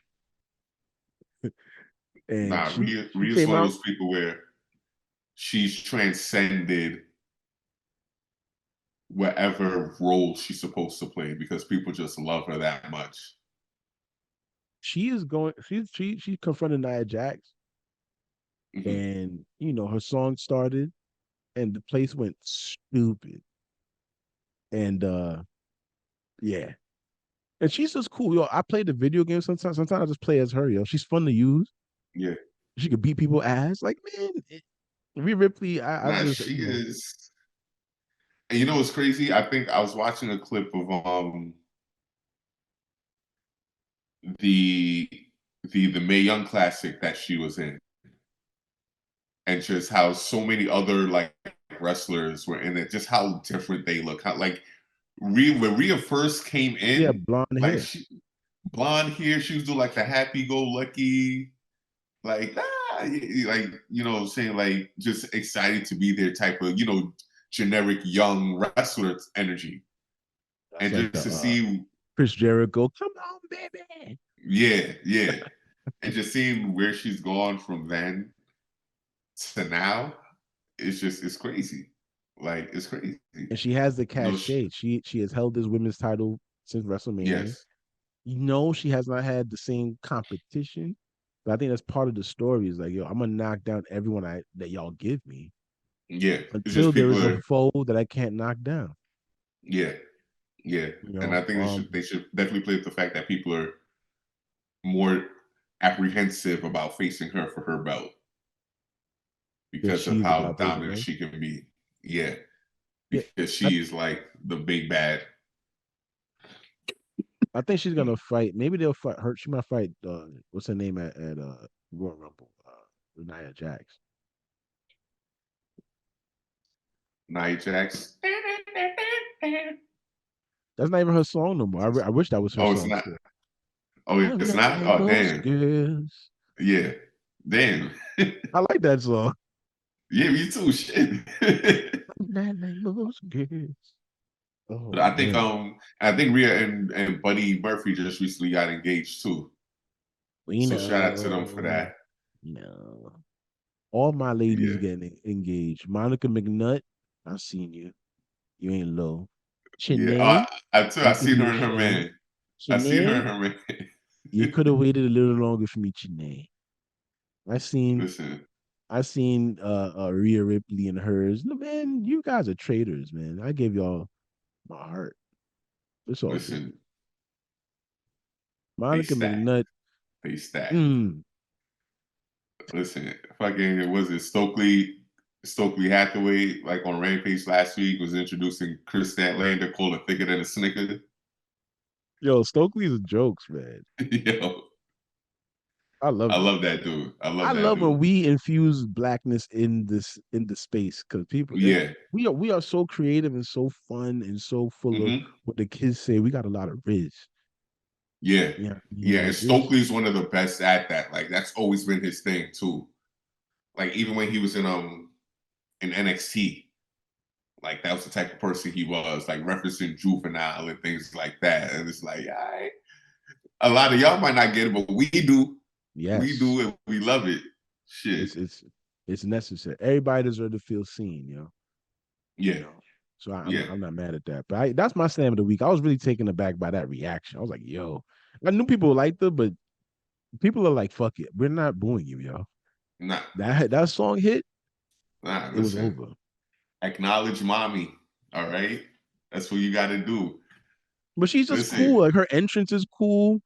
Speaker 1: and
Speaker 2: Nah,
Speaker 1: she
Speaker 2: Rhea's
Speaker 1: came
Speaker 2: one of
Speaker 1: out.
Speaker 2: those people where she's transcended whatever role she's supposed to play because people just love her that much.
Speaker 1: She is going. She confronted Nia Jax,
Speaker 2: Mhm.
Speaker 1: and her song started, and the place went stupid, and yeah, and she's just cool. Yo, I play the video game sometimes. Sometimes I just play as her. Yo, she's fun to use.
Speaker 2: Yeah.
Speaker 1: She could beat people ass. Like man, Rhea Ripley. I
Speaker 2: Nah,
Speaker 1: just
Speaker 2: she is. And you know what's crazy? I think I was watching a clip of the the Mae Young Classic that she was in, and just how so many other like wrestlers were in it. Just how different they look. How like when Rhea first came
Speaker 1: she
Speaker 2: in,
Speaker 1: had blonde
Speaker 2: like
Speaker 1: hair.
Speaker 2: she blonde hair, she was doing like the happy go lucky, like like what I'm saying, like just excited to be there type of generic young wrestler energy,
Speaker 1: That's
Speaker 2: and
Speaker 1: like the
Speaker 2: just to see
Speaker 1: Chris Jericho. Come on, baby.
Speaker 2: yeah, and just seeing where she's gone from then to now, it's crazy, like it's crazy.
Speaker 1: And she has the
Speaker 2: No,
Speaker 1: cachet. She has held this women's title since WrestleMania.
Speaker 2: yes,
Speaker 1: She has not had the same competition, but I think that's part of the story. Is like, yo, I'm gonna knock down everyone that y'all give me
Speaker 2: yeah, it's
Speaker 1: until
Speaker 2: just
Speaker 1: there
Speaker 2: people
Speaker 1: is a
Speaker 2: are
Speaker 1: foe that I can't knock down.
Speaker 2: yeah, yeah,
Speaker 1: You
Speaker 2: and I
Speaker 1: know,
Speaker 2: think they should definitely play with the fact that people are more apprehensive about facing her for her belt
Speaker 1: because
Speaker 2: because of
Speaker 1: she's
Speaker 2: how
Speaker 1: about facing
Speaker 2: dominant
Speaker 1: them.
Speaker 2: she can be. Yeah,
Speaker 1: Yeah,
Speaker 2: because
Speaker 1: I,
Speaker 2: she is like the big bad.
Speaker 1: I think she's gonna fight. Maybe they'll fight her. She might fight. What's her name at Royal Rumble? Nia Jax.
Speaker 2: Nia Jax.
Speaker 1: That's not even her song no more. I wish that was her
Speaker 2: Oh, it's
Speaker 1: song
Speaker 2: not.
Speaker 1: still.
Speaker 2: Oh,
Speaker 1: I'm
Speaker 2: it's
Speaker 1: not
Speaker 2: not.
Speaker 1: like
Speaker 2: Oh,
Speaker 1: most
Speaker 2: damn.
Speaker 1: girls.
Speaker 2: Yeah, damn.
Speaker 1: I like that song.
Speaker 2: Yeah, me too. Shit.
Speaker 1: I'm not like most girls.
Speaker 2: But
Speaker 1: Oh man,
Speaker 2: I think Rhea and Buddy Murphy just recently got engaged too.
Speaker 1: we
Speaker 2: So shout out to them for
Speaker 1: know,
Speaker 2: that.
Speaker 1: you know, all my ladies
Speaker 2: Yeah,
Speaker 1: getting engaged. Monica McNutt, I've seen you. You ain't low.
Speaker 2: yeah.
Speaker 1: Shanae,
Speaker 2: I
Speaker 1: you could
Speaker 2: seen
Speaker 1: be
Speaker 2: her and her
Speaker 1: ashamed.
Speaker 2: man. I seen her
Speaker 1: Shanae,
Speaker 2: and her man.
Speaker 1: you could have waited a little longer for me, Shanae. I seen
Speaker 2: Listen,
Speaker 1: I seen Rhea Ripley and hers. No, man, you guys are traitors, man. I gave y'all my heart. It's all good.
Speaker 2: listen. They
Speaker 1: Monica
Speaker 2: stack.
Speaker 1: McNutt.
Speaker 2: They stack.
Speaker 1: Mm,
Speaker 2: Listen, fucking was it Stokely Hathaway like on Rampage last week was introducing Chris Statlander, called it thicker than a snicker.
Speaker 1: yo, Stokely's jokes, man.
Speaker 2: Yo,
Speaker 1: I
Speaker 2: I
Speaker 1: love that.
Speaker 2: love that dude. I
Speaker 1: I
Speaker 2: love that
Speaker 1: love when
Speaker 2: dude.
Speaker 1: we infuse blackness in the space because
Speaker 2: Yeah.
Speaker 1: we are so creative and so fun and so full of
Speaker 2: Hmm.
Speaker 1: what the kids say. We got a lot of riz.
Speaker 2: Yeah.
Speaker 1: Yeah, I mean,
Speaker 2: Yeah. And
Speaker 1: like it's
Speaker 2: Stokely's one of the best at that. Like that's always been his thing too. Like even when he was in NXT, like that was the type of person he was, like referencing juvenile and things like that. And it's like, all right. A lot of y'all might not get it, but we do. We
Speaker 1: yes,
Speaker 2: do it. We love it. Shit.
Speaker 1: it's it's it's necessary. Everybody deserves to feel seen, you
Speaker 2: Yeah.
Speaker 1: know. So
Speaker 2: Yeah.
Speaker 1: I'm not mad at that. But that's my slam of the week. I was really taken aback by that reaction. I was like, yo, I knew people liked it, but people are like, fuck it, we're not booing you, yo.
Speaker 2: Nah,
Speaker 1: That song hit,
Speaker 2: nah.
Speaker 1: it was
Speaker 2: Listen,
Speaker 1: over.
Speaker 2: acknowledge mommy. All right, that's what you got to do.
Speaker 1: But she's just
Speaker 2: Listen,
Speaker 1: cool. Like her entrance is cool.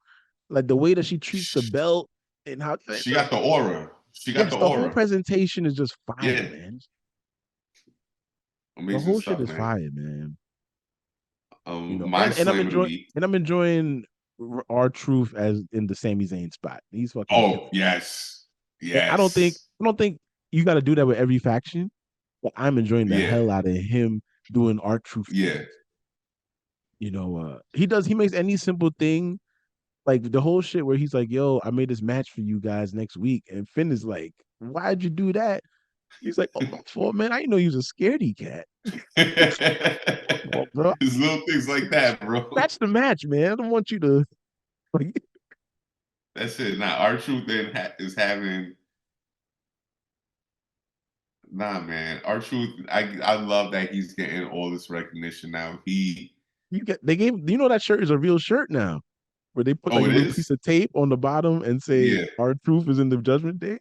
Speaker 1: Like the way that she treats the
Speaker 2: sh-
Speaker 1: belt and how
Speaker 2: she got the aura. She got
Speaker 1: yes,
Speaker 2: the
Speaker 1: the whole
Speaker 2: aura.
Speaker 1: presentation is just fire,
Speaker 2: Yeah,
Speaker 1: man. The
Speaker 2: amazing
Speaker 1: whole shit
Speaker 2: stuff,
Speaker 1: is
Speaker 2: man.
Speaker 1: fire, man.
Speaker 2: My
Speaker 1: And I'm
Speaker 2: slam of the
Speaker 1: enjoying
Speaker 2: week.
Speaker 1: our truth as in the Sami Zayn spot. He's fucking
Speaker 2: Oh
Speaker 1: killing.
Speaker 2: yes,
Speaker 1: And
Speaker 2: yes,
Speaker 1: I don't think you got to do that with every faction. But I'm enjoying the
Speaker 2: yeah,
Speaker 1: hell out of him doing our truth
Speaker 2: yeah.
Speaker 1: things. He makes any simple thing like the whole shit where he's like, "Yo, I made this match for you guys next week," and Finn is like, "Why'd you do that?" He's like, "Oh, my fault, man. I didn't know you was a scaredy cat." My fault, bro.
Speaker 2: It's little things like that, bro.
Speaker 1: That's the match, man. I don't want you to like.
Speaker 2: That's it. Now, our truth then is having. Nah, man. Our truth. I love that he's getting all this recognition now.
Speaker 1: That shirt is a real shirt now, where they put
Speaker 2: Oh,
Speaker 1: like a
Speaker 2: it
Speaker 1: little
Speaker 2: is.
Speaker 1: piece of tape on the bottom and say,
Speaker 2: Yeah,
Speaker 1: "Our truth is in the Judgment Day."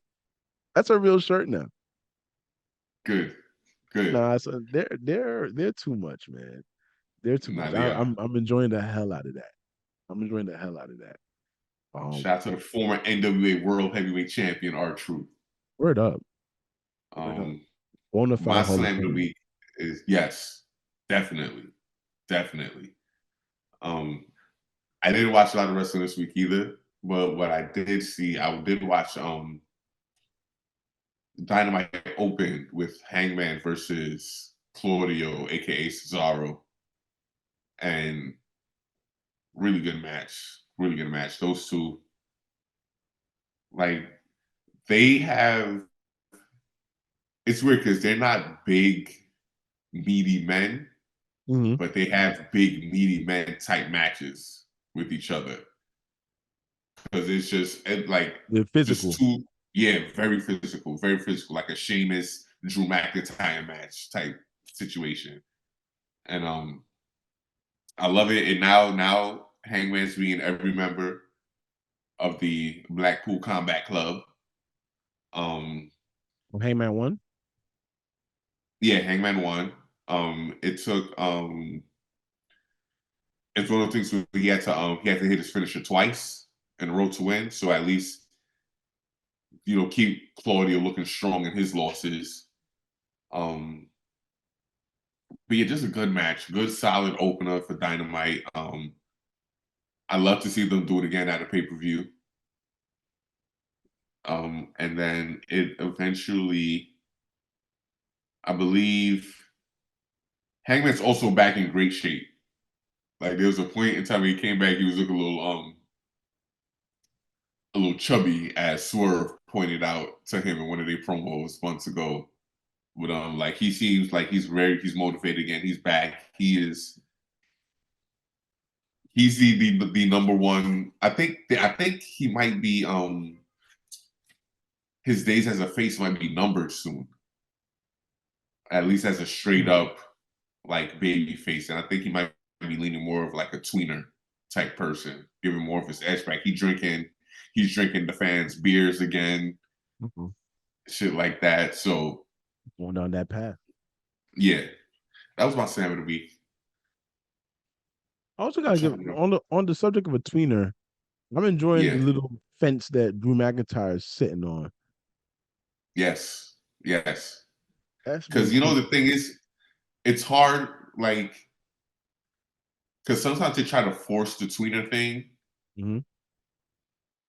Speaker 1: That's a real shirt now.
Speaker 2: good, good.
Speaker 1: Nah, so they're too much, man. They're too
Speaker 2: Nah,
Speaker 1: much.
Speaker 2: they are.
Speaker 1: I'm enjoying the hell out of that. I'm enjoying the hell out of that.
Speaker 2: Shout out to the former NWA World Heavyweight Champion, R Truth.
Speaker 1: Word up, word up.
Speaker 2: Um,
Speaker 1: Bona
Speaker 2: my
Speaker 1: fide Hall of
Speaker 2: slam of the
Speaker 1: Famer.
Speaker 2: week is yes, definitely, definitely. Um, I didn't watch a lot of wrestling this week either, but what I did see, I did watch Dynamite Open with Hangman versus Claudio, aka Cesaro, and really good match. Really good match. Those two, like, they have. It's weird because they're not big, meaty men,
Speaker 1: Hmm.
Speaker 2: but they have big, meaty men type matches with each other. Because it's like
Speaker 1: They're
Speaker 2: just
Speaker 1: physical.
Speaker 2: two, yeah, very physical, like a Sheamus Drew McIntyre match type situation. And I love it. And now Hangman's being every member of the Blackpool Combat Club. Um,
Speaker 1: Well, Hangman won.
Speaker 2: yeah, Hangman won. It took it's one of the things where he had to hit his finisher twice in a row to win. So at least keep Claudio looking strong in his losses. Um, but yeah, just a good match, good solid opener for Dynamite. I love to see them do it again at a pay per view. And then it eventually, I believe, Hangman's also back in great shape. Like there was a point in time when he came back, he was looking a little chubby, as Swerve pointed out to him in one of their promos months ago. But like he seems like he's motivated again. He's back. He's the number one. I think he might be his days as a face might be numbered soon. At least as a straight
Speaker 1: Mhm.
Speaker 2: up like baby face, and I think he might be leaning more of like a tweener type person, giving more of his edge back. He's drinking the fans' beers again,
Speaker 1: Mhm.
Speaker 2: shit like that. So
Speaker 1: Going down that path.
Speaker 2: yeah, that was my slam of the week.
Speaker 1: I also gotta
Speaker 2: What
Speaker 1: give
Speaker 2: y'all know?
Speaker 1: on the subject of a tweener. I'm enjoying the
Speaker 2: Yeah,
Speaker 1: little fence that Drew McIntyre is sitting on.
Speaker 2: yes, yes.
Speaker 1: That's been
Speaker 2: Because
Speaker 1: cool.
Speaker 2: the thing is, it's hard, like, because sometimes they try to force the tweener thing,
Speaker 1: Hmm.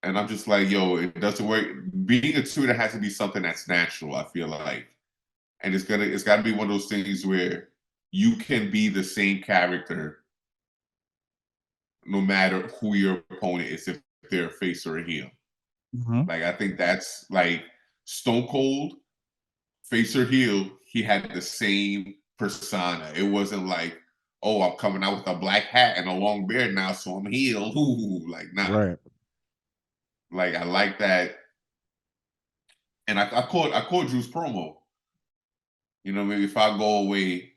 Speaker 2: and I'm just like, yo, it doesn't work. Being a tweener has to be something that's natural. I feel like, and it's got to be one of those things where you can be the same character no matter who your opponent is, if they're a face or a heel.
Speaker 1: Hmm.
Speaker 2: Like I think that's like Stone Cold, face or heel, he had the same persona. It wasn't like, oh, I'm coming out with a black hat and a long beard now, so I'm heel. Ooh, like nah.
Speaker 1: Right.
Speaker 2: Like I like that. And I called Drew's promo. Maybe if I go away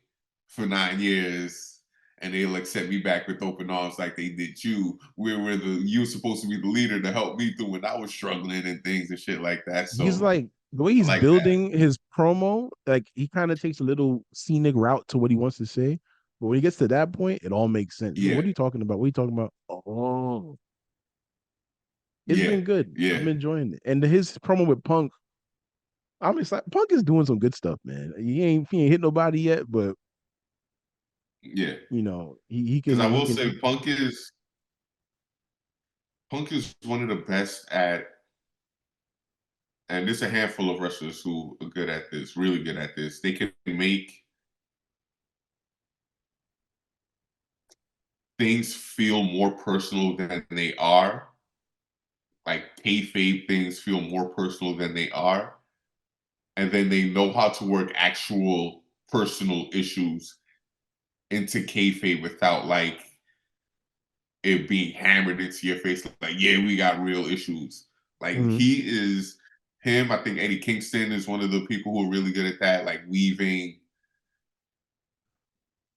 Speaker 2: for 9 years and they'll accept me back with open arms like they did you, you were supposed to be the leader to help me through when I was struggling and things and shit like that.
Speaker 1: He's
Speaker 2: So
Speaker 1: like The way
Speaker 2: I
Speaker 1: he's
Speaker 2: like that.
Speaker 1: building his promo, like he kind of takes a little scenic route to what he wants to say. But when he gets to that point, it all makes sense. He's like,
Speaker 2: Yeah,
Speaker 1: what are you talking about? What are you talking about? Oh, it's
Speaker 2: yeah,
Speaker 1: been good.
Speaker 2: yeah,
Speaker 1: I'm enjoying it. And his promo with Punk, I'm excited. Punk is doing some good stuff, man. He ain't hit nobody yet, but
Speaker 2: yeah.
Speaker 1: he
Speaker 2: Because I
Speaker 1: can he
Speaker 2: will
Speaker 1: can
Speaker 2: say, Punk is one of the best at, and there's a handful of wrestlers who are good at this, really good at this. They can make things feel more personal than they are, like kayfabe things feel more personal than they are, and then they know how to work actual personal issues into kayfabe without like it being hammered into your face. Like, yeah, we got real issues. Like
Speaker 1: Mhm.
Speaker 2: he is him. I think Eddie Kingston is one of the people who are really good at that, like weaving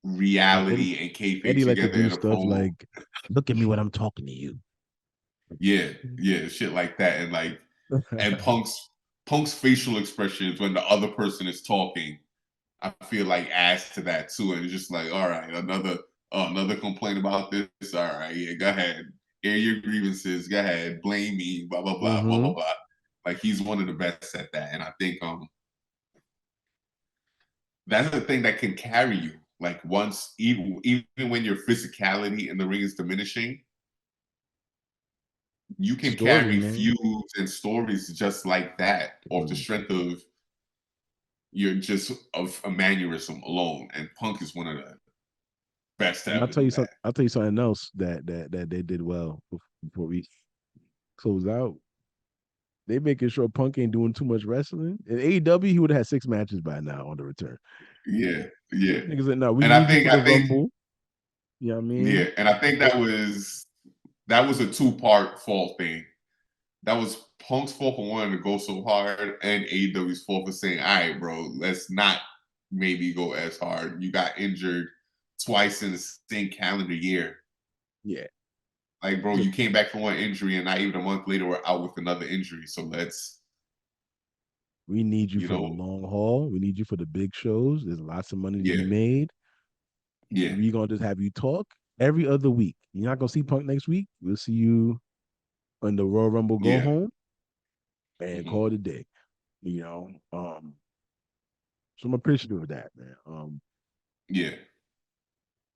Speaker 1: Yeah, Eddie
Speaker 2: reality and kayfabe
Speaker 1: Eddie like to
Speaker 2: together
Speaker 1: do
Speaker 2: in a
Speaker 1: stuff
Speaker 2: promo.
Speaker 1: like, look at me when I'm talking to you.
Speaker 2: Yeah, yeah, shit like that, and like, and Punk's facial expressions when the other person is talking, I feel like adds to that too. And it's just like, all right, another complaint about this. All right, yeah, go ahead, air your grievances. Go ahead, blame me. Blah blah blah blah blah
Speaker 1: Hmm.
Speaker 2: blah. Like he's one of the best at that, and I think that's the thing that can carry you. Like once, even when your physicality in the ring is diminishing, you can
Speaker 1: Story,
Speaker 2: carry
Speaker 1: man.
Speaker 2: feuds and stories just like that off the
Speaker 1: Mhm.
Speaker 2: strength of your just of a mannerism alone. And Punk is one of the best to
Speaker 1: And
Speaker 2: ever do that.
Speaker 1: I'll tell you something else that they did well before we close out. They making sure Punk ain't doing too much wrestling. In AEW, he would have had 6 matches by now on the return.
Speaker 2: Yeah, yeah.
Speaker 1: Niggas said, no, we
Speaker 2: And I
Speaker 1: need you
Speaker 2: think
Speaker 1: for the Rumble. You know what I mean?
Speaker 2: yeah, and I think that was a two-part fault thing. That was Punk's fault for wanting to go so hard, and AEW's fault for saying, "All right, bro, let's not maybe go as hard. You got injured twice in the same calendar year.
Speaker 1: Yeah.
Speaker 2: Like, bro,
Speaker 1: Look,
Speaker 2: you came back from one injury, and not even a month later, we're out with another injury. So let's,
Speaker 1: we need you
Speaker 2: you
Speaker 1: for the
Speaker 2: know,
Speaker 1: long haul. We need you for the big shows. There's lots of money to be
Speaker 2: yeah,
Speaker 1: made.
Speaker 2: yeah,
Speaker 1: We're gonna just have you talk every other week. You're not gonna see Punk next week. We'll see you on the Royal Rumble go
Speaker 2: yeah,
Speaker 1: home and
Speaker 2: hmm
Speaker 1: call it a day. You know, so I'm appreciative of that, man.
Speaker 2: yeah."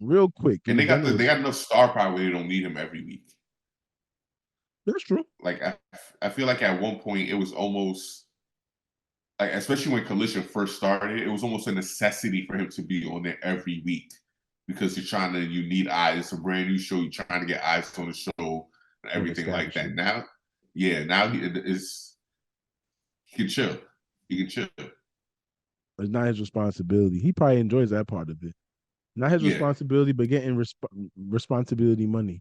Speaker 1: Real quick, can
Speaker 2: And
Speaker 1: we jump to
Speaker 2: they
Speaker 1: this?
Speaker 2: got enough star power where they don't need him every week.
Speaker 1: That's true.
Speaker 2: Like I feel like at one point it was almost like, especially when Collision first started, it was almost a necessity for him to be on there every week because you need eyes. It's a brand new show. You're trying to get eyes on the show and
Speaker 1: Want to
Speaker 2: everything like
Speaker 1: establish
Speaker 2: that.
Speaker 1: it.
Speaker 2: Now, yeah, now he can chill. He can chill.
Speaker 1: It's not his responsibility. He probably enjoys that part of it. Not his
Speaker 2: Yeah,
Speaker 1: responsibility, but getting responsibility money.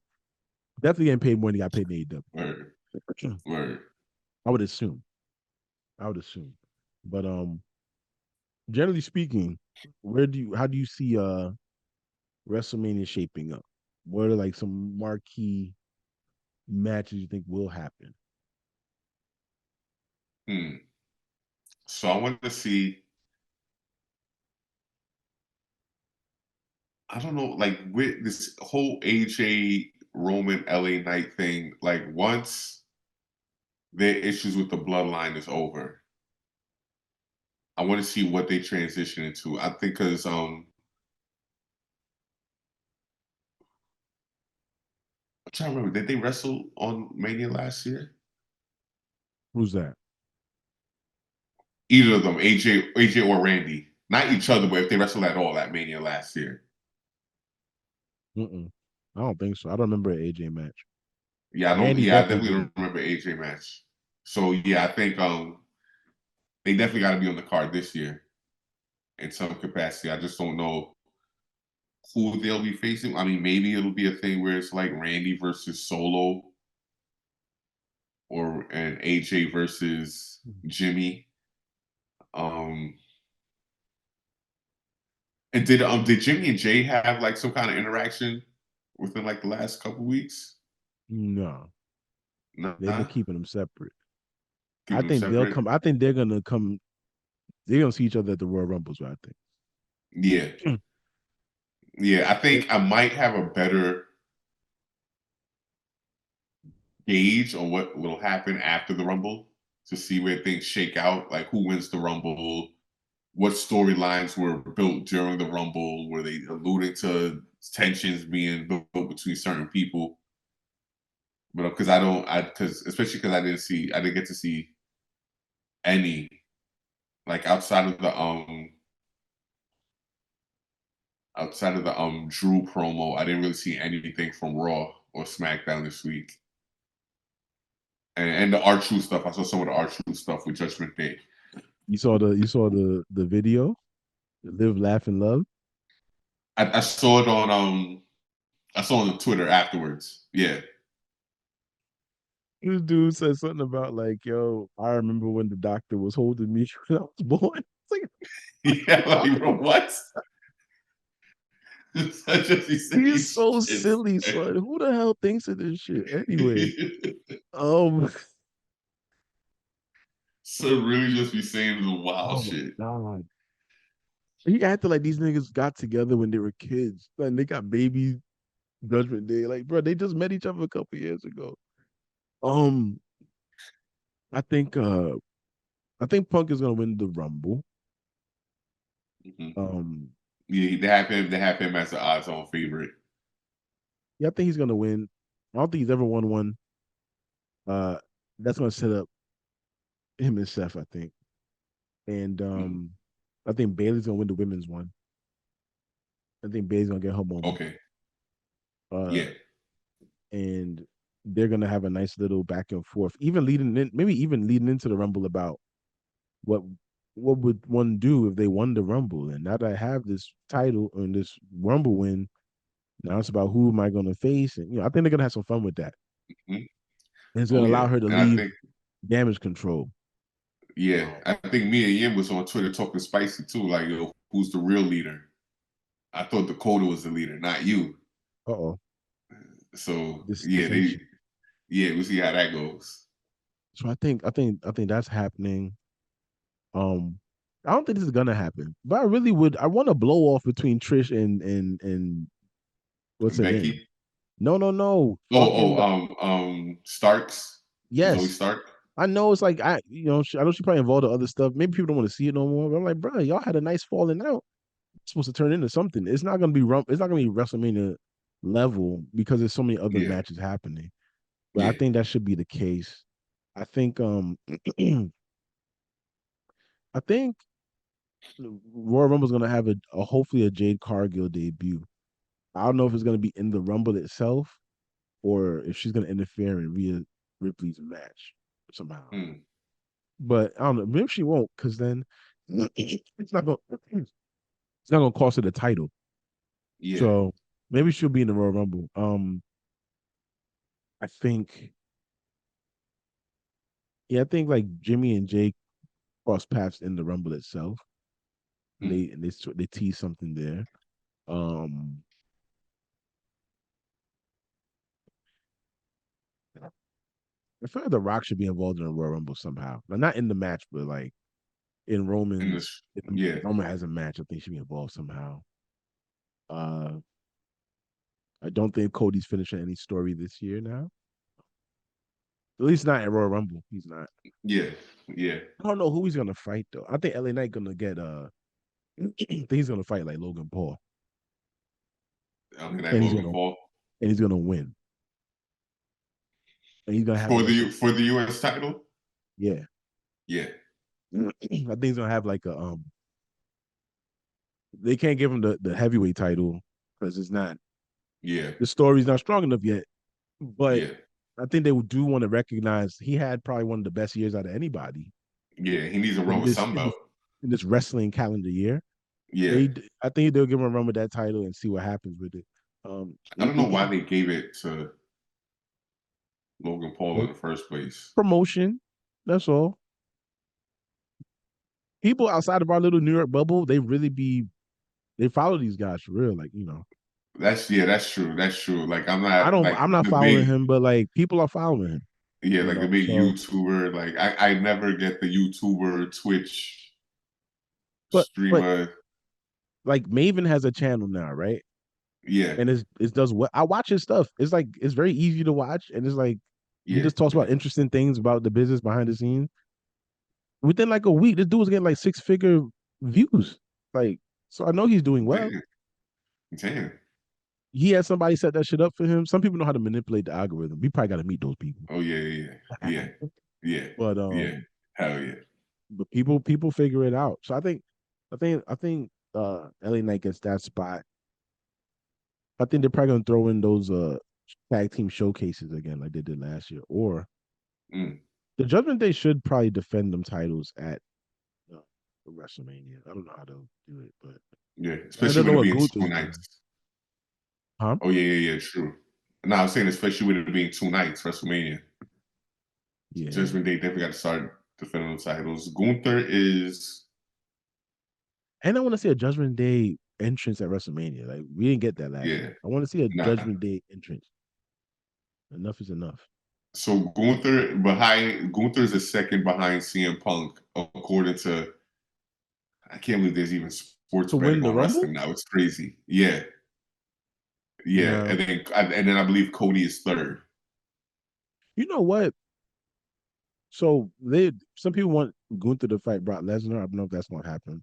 Speaker 1: Definitely getting paid more than he got paid in
Speaker 2: word,
Speaker 1: AEW.
Speaker 2: word.
Speaker 1: I would assume. I would assume. But generally speaking, how do you see WrestleMania shaping up? What are like some marquee matches you think will happen?
Speaker 2: Hmm. So I want to see. I don't know, like with this whole AJ Roman LA Knight thing. Like once their issues with the bloodline is over, I want to see what they transition into. I think because I'm trying to remember, did they wrestle on Mania last year?
Speaker 1: Who's that?
Speaker 2: Either of them, AJ or Randy. Not each other, but if they wrestled at all at Mania last year.
Speaker 1: Mm-mm. I don't think so. I don't remember an AJ match.
Speaker 2: Yeah, I don't.
Speaker 1: Randy
Speaker 2: Yeah, I
Speaker 1: definitely
Speaker 2: definitely
Speaker 1: did.
Speaker 2: don't remember AJ match. So yeah, I think they definitely got to be on the card this year in some capacity. I just don't know who they'll be facing. I mean, maybe it'll be a thing where it's like Randy versus Solo or and AJ versus Jimmy. Um, and did Jimmy and Jay have like some kind of interaction within like the last couple weeks?
Speaker 1: No, they've been
Speaker 2: Nah.
Speaker 1: keeping them separate.
Speaker 2: Keep them separate.
Speaker 1: I think they're gonna come. They're gonna see each other at the Royal Rumbles. I
Speaker 2: Yeah,
Speaker 1: think.
Speaker 2: yeah. I think I might have a better gauge on what will happen after the Rumble to see where things shake out, like who wins the Rumble, what storylines were built during the Rumble, were they alluding to tensions being built between certain people? But because I don't, I because especially because I didn't get to see any like outside of the Drew promo, I didn't really see anything from Raw or SmackDown this week. And the R-Truth stuff, I saw some of the R-Truth stuff with Judgment Day.
Speaker 1: You saw the video, Live, Laugh, and Love.
Speaker 2: I saw it on I saw it on Twitter afterwards. Yeah.
Speaker 1: This dude said something about like, "Yo, I remember when the doctor was holding me when I was born." It's like, what are
Speaker 2: Yeah,
Speaker 1: you
Speaker 2: like
Speaker 1: talking
Speaker 2: bro,
Speaker 1: about?
Speaker 2: what? Such as he said
Speaker 1: He's
Speaker 2: he's
Speaker 1: so silly, son. Who the hell thinks of this shit anyway? Um,
Speaker 2: So really just be saying the wild
Speaker 1: oh my
Speaker 2: shit.
Speaker 1: god. He acted like these niggas got together when they were kids. Like they got baby Judgment Day. Like, bro, they just met each other a couple years ago. Um, I think uh I think Punk is gonna win the Rumble.
Speaker 2: Mhm.
Speaker 1: Um,
Speaker 2: Yeah, they have him as the odds on favorite.
Speaker 1: yeah, I think he's gonna win. I don't think he's ever won one. Uh, that's gonna set up him and Seth, I think. And
Speaker 2: Mm.
Speaker 1: I think Bailey's gonna win the women's one. I think Bailey's gonna get her moment.
Speaker 2: Okay.
Speaker 1: Uh,
Speaker 2: Yeah.
Speaker 1: and they're gonna have a nice little back and forth, even leading in, maybe even leading into the Rumble about what what would one do if they won the Rumble. And now that I have this title and this Rumble win, now it's about who am I gonna face, and I think they're gonna have some fun with that.
Speaker 2: Mhm.
Speaker 1: And it's
Speaker 2: Oh
Speaker 1: gonna allow
Speaker 2: yeah.
Speaker 1: her to
Speaker 2: And I
Speaker 1: leave
Speaker 2: think
Speaker 1: damage control.
Speaker 2: yeah,
Speaker 1: Um,
Speaker 2: I think me and Yin was on Twitter talking spicy too. Like, yo, who's the real leader? I thought Dakota was the leader, not you.
Speaker 1: oh,
Speaker 2: So
Speaker 1: this
Speaker 2: yeah,
Speaker 1: dissension.
Speaker 2: we'll see how that goes.
Speaker 1: So I think that's happening. Um, I don't think this is gonna happen, but I really would. I want a blow off between Trish and what's
Speaker 2: And
Speaker 1: her name?
Speaker 2: Becky.
Speaker 1: No, no, no.
Speaker 2: Oh,
Speaker 1: Fucking
Speaker 2: Starks. Zoe
Speaker 1: yes.
Speaker 2: Stark.
Speaker 1: I know it's like I know she probably involved in other stuff. Maybe people don't want to see it no more. But I'm like, bro, y'all had a nice falling out. It's supposed to turn into something. It's not gonna be It's not gonna be WrestleMania level because there's so many other
Speaker 2: Yeah,
Speaker 1: matches happening. But I
Speaker 2: yeah.
Speaker 1: think that should be the case. I think I think Royal Rumble's gonna have a hopefully a Jade Cargill debut. I don't know if it's gonna be in the Rumble itself or if she's gonna interfere in Rhea Ripley's match somehow.
Speaker 2: Hmm.
Speaker 1: But I don't know. Maybe she won't, because then it's not gonna it's not gonna cost her the title.
Speaker 2: Yeah.
Speaker 1: So maybe she'll be in the Royal Rumble. I think yeah, I think like Jimmy and Jake cross paths in the Rumble itself. And
Speaker 2: Hmm.
Speaker 1: they tease something there. Um, I feel like The Rock should be involved in the Royal Rumble somehow. Like, not in the match, but like in
Speaker 2: In
Speaker 1: Roman's.
Speaker 2: this,
Speaker 1: If
Speaker 2: yeah,
Speaker 1: Roman has a match, I think he should be involved somehow. Uh, I don't think Cody's finishing any story this year now. At least not at Royal Rumble. He's not.
Speaker 2: yeah, yeah.
Speaker 1: I don't know who he's gonna fight though. I think LA Knight gonna get I think he's gonna fight like Logan Paul.
Speaker 2: I mean, that
Speaker 1: And he's
Speaker 2: Logan
Speaker 1: gonna
Speaker 2: Paul
Speaker 1: win. And he's gonna have a like a
Speaker 2: for the U.S. title.
Speaker 1: yeah.
Speaker 2: Yeah,
Speaker 1: I think he's gonna have like a they can't give him the heavyweight title because it's not
Speaker 2: yeah,
Speaker 1: the story's not strong enough yet. But
Speaker 2: yeah,
Speaker 1: I think they do want to recognize he had probably one of the best years out of anybody
Speaker 2: yeah. He needs a run
Speaker 1: in
Speaker 2: with some belt.
Speaker 1: in this wrestling calendar year.
Speaker 2: Yeah,
Speaker 1: They I think they'll give him a run with that title and see what happens with it.
Speaker 2: I don't know why they gave it to Logan Paul in the first place.
Speaker 1: promotion. That's all. People outside of our little New York bubble, they follow these guys for real. Like,
Speaker 2: That's yeah, that's true. That's true. Like I'm not like
Speaker 1: I'm not
Speaker 2: the
Speaker 1: following
Speaker 2: big
Speaker 1: him, but like people are following him.
Speaker 2: Yeah,
Speaker 1: you
Speaker 2: like the
Speaker 1: know.
Speaker 2: big
Speaker 1: So,
Speaker 2: YouTuber. Like I never get the YouTuber Twitch
Speaker 1: but
Speaker 2: streamer.
Speaker 1: like Maven has a channel now, right?
Speaker 2: Yeah,
Speaker 1: And it does what I watch his stuff. It's like it's very easy to watch, and it's like he
Speaker 2: yeah.
Speaker 1: just talks about interesting things about the business behind the scenes. Within like a week, this dude was getting like 6-figure views. Like, so I know he's doing well.
Speaker 2: Damn, damn.
Speaker 1: He had somebody set that shit up for him. Some people know how to manipulate the algorithm. We probably got to meet those people.
Speaker 2: Oh yeah, yeah, yeah, yeah,
Speaker 1: but
Speaker 2: yeah. Hell yeah.
Speaker 1: but people figure it out. So I think LA Knight gets that spot. I think they're probably gonna throw in those tag team showcases again like they did last year. Or
Speaker 2: Mm,
Speaker 1: the Judgment Day should probably defend them titles at uh, WrestleMania. I don't know how to do it, but
Speaker 2: yeah,
Speaker 1: I
Speaker 2: especially
Speaker 1: don't know
Speaker 2: with it
Speaker 1: what
Speaker 2: being two
Speaker 1: Gunther's
Speaker 2: nights.
Speaker 1: doing. Huh?
Speaker 2: Oh yeah, yeah, yeah. True. No, I was saying especially with it being two nights, WrestleMania.
Speaker 1: Yeah.
Speaker 2: Judgment Day definitely got to start defending the titles. Gunther is
Speaker 1: And I want to see a Judgment Day entrance at WrestleMania. Like we didn't get that last
Speaker 2: yeah.
Speaker 1: year. I want to see a
Speaker 2: Nah.
Speaker 1: Judgment Day entrance. Enough is enough.
Speaker 2: So Gunther is a second behind CM Punk according to I can't believe there's even sports
Speaker 1: To win
Speaker 2: betting
Speaker 1: the
Speaker 2: on
Speaker 1: Rumble?
Speaker 2: wrestling now. It's crazy. Yeah, yeah,
Speaker 1: Nah.
Speaker 2: and then I believe Cody is third.
Speaker 1: You know what? So some people want Gunther to fight Brock Lesnar. I don't know if that's gonna happen.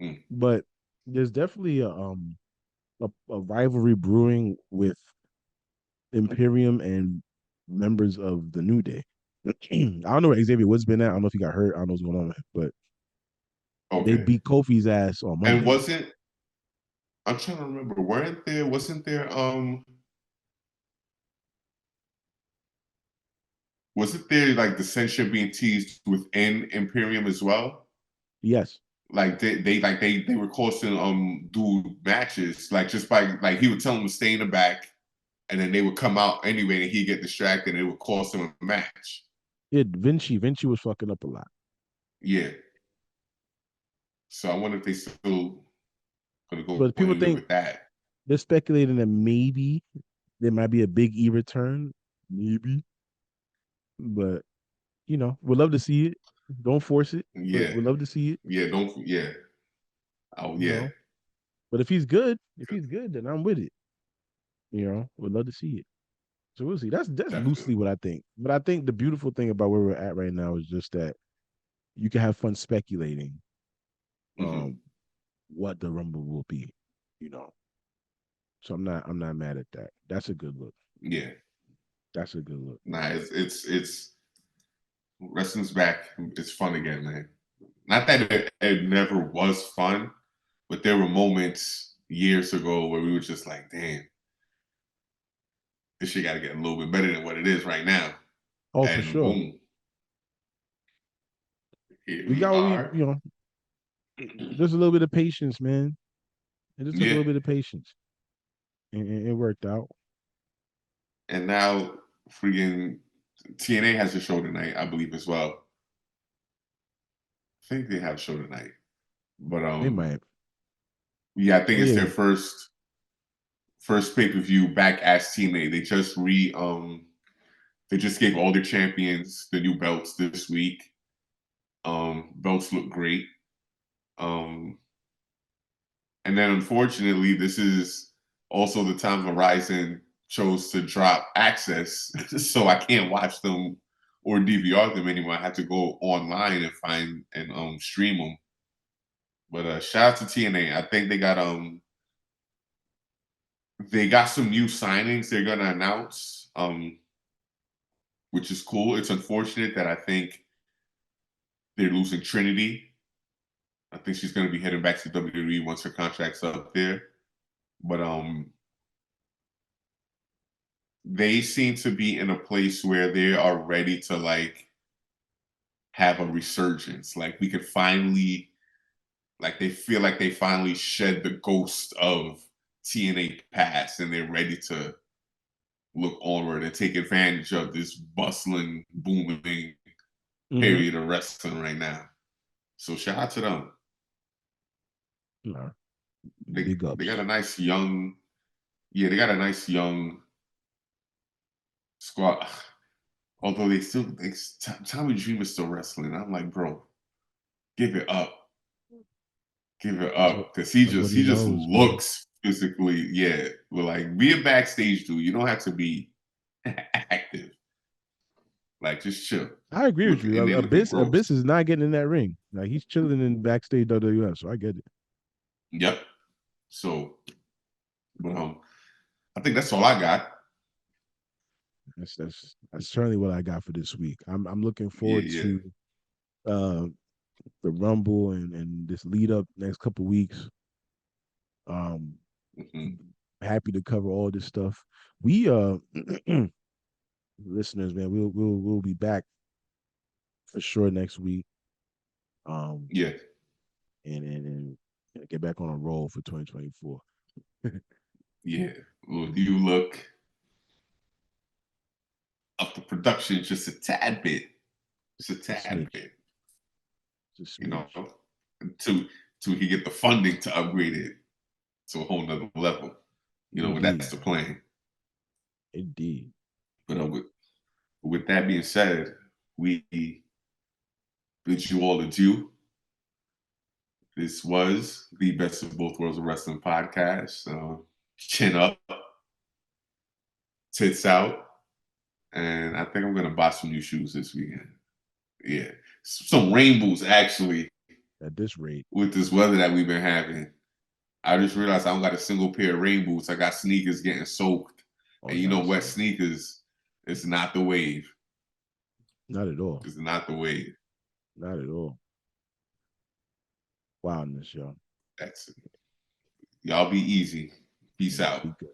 Speaker 2: Mm,
Speaker 1: But there's definitely a rivalry brewing with Imperium and members of the New Day. I don't know where Xavier Woods been at. I don't know if he got hurt. I don't know what's going on with him, but they
Speaker 2: okay,
Speaker 1: beat Kofi's ass on
Speaker 2: and
Speaker 1: Monday.
Speaker 2: wasn't I'm trying to remember? Wasn't there wasn't there like dissension being teased within Imperium as well?
Speaker 1: Yes.
Speaker 2: Like they were costing dude matches like just by like he would tell them to stay in the back and then they would come out anyway and he'd get distracted and it would cost him a match.
Speaker 1: Yeah, Vinci was fucking up a lot.
Speaker 2: Yeah. So I wonder if they still gonna go
Speaker 1: But people
Speaker 2: anywhere
Speaker 1: think
Speaker 2: with that.
Speaker 1: they're speculating that maybe there might be a Big E return. Maybe. But we'd love to see it. Don't force it, but
Speaker 2: Yeah.
Speaker 1: we'd love to see it,
Speaker 2: Yeah. Don't yeah. Oh
Speaker 1: you
Speaker 2: yeah.
Speaker 1: know. But if he's good, then I'm with it. We'd love to see it. So we'll see. That's
Speaker 2: Definitely.
Speaker 1: loosely what I think. But I think the beautiful thing about where we're at right now is just that you can have fun speculating
Speaker 2: Hmm.
Speaker 1: um what the Rumble will be, you know. So I'm not mad at that. That's a good look.
Speaker 2: Yeah.
Speaker 1: That's a good look.
Speaker 2: Nah, it's wrestling's back. It's fun again, man. Not that it never was fun, but there were moments years ago where we were just like, damn, this shit got to get a little bit better than what it is right now.
Speaker 1: Oh, for
Speaker 2: And
Speaker 1: sure.
Speaker 2: boom, here
Speaker 1: We
Speaker 2: we
Speaker 1: got what we,
Speaker 2: are.
Speaker 1: just a little bit of patience, man. It just took a
Speaker 2: Yeah.
Speaker 1: little bit of patience. And it worked out.
Speaker 2: And now freaking TNA has a show tonight, I believe, as well. I think they have a show tonight. But
Speaker 1: They might.
Speaker 2: yeah, I think
Speaker 1: Oh
Speaker 2: it's
Speaker 1: yeah.
Speaker 2: their first pay-per-view back as TNA. They just gave all their champions the new belts this week. Belts look great. Um, and then unfortunately, this is also the time Verizon chose to drop access, so I can't watch them or DVR them anymore. I have to go online and find and stream them. But shout out to TNA. I think they got some new signings they're gonna announce, which is cool. It's unfortunate that I think they're losing Trinity. I think she's gonna be heading back to WWE once her contract's up there. But they seem to be in a place where they are ready to like have a resurgence. Like we could finally, like they feel like they finally shed the ghost of TNA past, and they're ready to look onward and take advantage of this bustling, booming
Speaker 1: Mm-hmm.
Speaker 2: period of wrestling right now. So shout out to them.
Speaker 1: No. Big
Speaker 2: They got
Speaker 1: ups.
Speaker 2: a nice young, yeah, they got a nice young squad. Although they still, Tommy Dreamer is still wrestling. I'm like, bro, give it up, give it
Speaker 1: That's what
Speaker 2: up, because
Speaker 1: that's what he
Speaker 2: he just
Speaker 1: knows, man.
Speaker 2: looks physically, yeah. But like, be a backstage dude. You don't have to be active. Like, just chill.
Speaker 1: I agree with
Speaker 2: Look,
Speaker 1: you.
Speaker 2: and they looking gross.
Speaker 1: Abyss is not getting in that ring. Like he's chilling in backstage WWF, so I get it.
Speaker 2: Yep. So, but I think that's all I got.
Speaker 1: That's certainly what I got for this week. I'm looking
Speaker 2: Yeah,
Speaker 1: forward
Speaker 2: yeah.
Speaker 1: to uh the Rumble and this lead up next couple weeks. Um,
Speaker 2: Hmm.
Speaker 1: happy to cover all this stuff. We listeners, man, we'll be back for sure next week. Um,
Speaker 2: Yeah,
Speaker 1: and get back on a roll for 2024.
Speaker 2: yeah. Well, you look up the production just a tad bit, just a
Speaker 1: Just a
Speaker 2: tad
Speaker 1: smidge,
Speaker 2: bit.
Speaker 1: just a
Speaker 2: You know,
Speaker 1: smidge.
Speaker 2: until he get the funding to upgrade it to a whole nother level. You know, but that's
Speaker 1: Indeed,
Speaker 2: the plan.
Speaker 1: indeed.
Speaker 2: But with that being said, we bid you all adieu. This was the Best of Both Worlds of Wrestling podcast. Chin up, tits out, and I think I'm gonna buy some new shoes this weekend. Yeah, some rainbows actually.
Speaker 1: At this rate,
Speaker 2: With this weather that we've been having, I just realized I don't got a single pair of rain boots. I got sneakers getting soaked,
Speaker 1: oh,
Speaker 2: and you know,
Speaker 1: nice,
Speaker 2: wet
Speaker 1: nice.
Speaker 2: sneakers is not the wave.
Speaker 1: Not at all.
Speaker 2: It's not the wave.
Speaker 1: Not at all. Wildness, y'all.
Speaker 2: That's it. Y'all be easy. Peace
Speaker 1: Yeah,
Speaker 2: out.
Speaker 1: be good.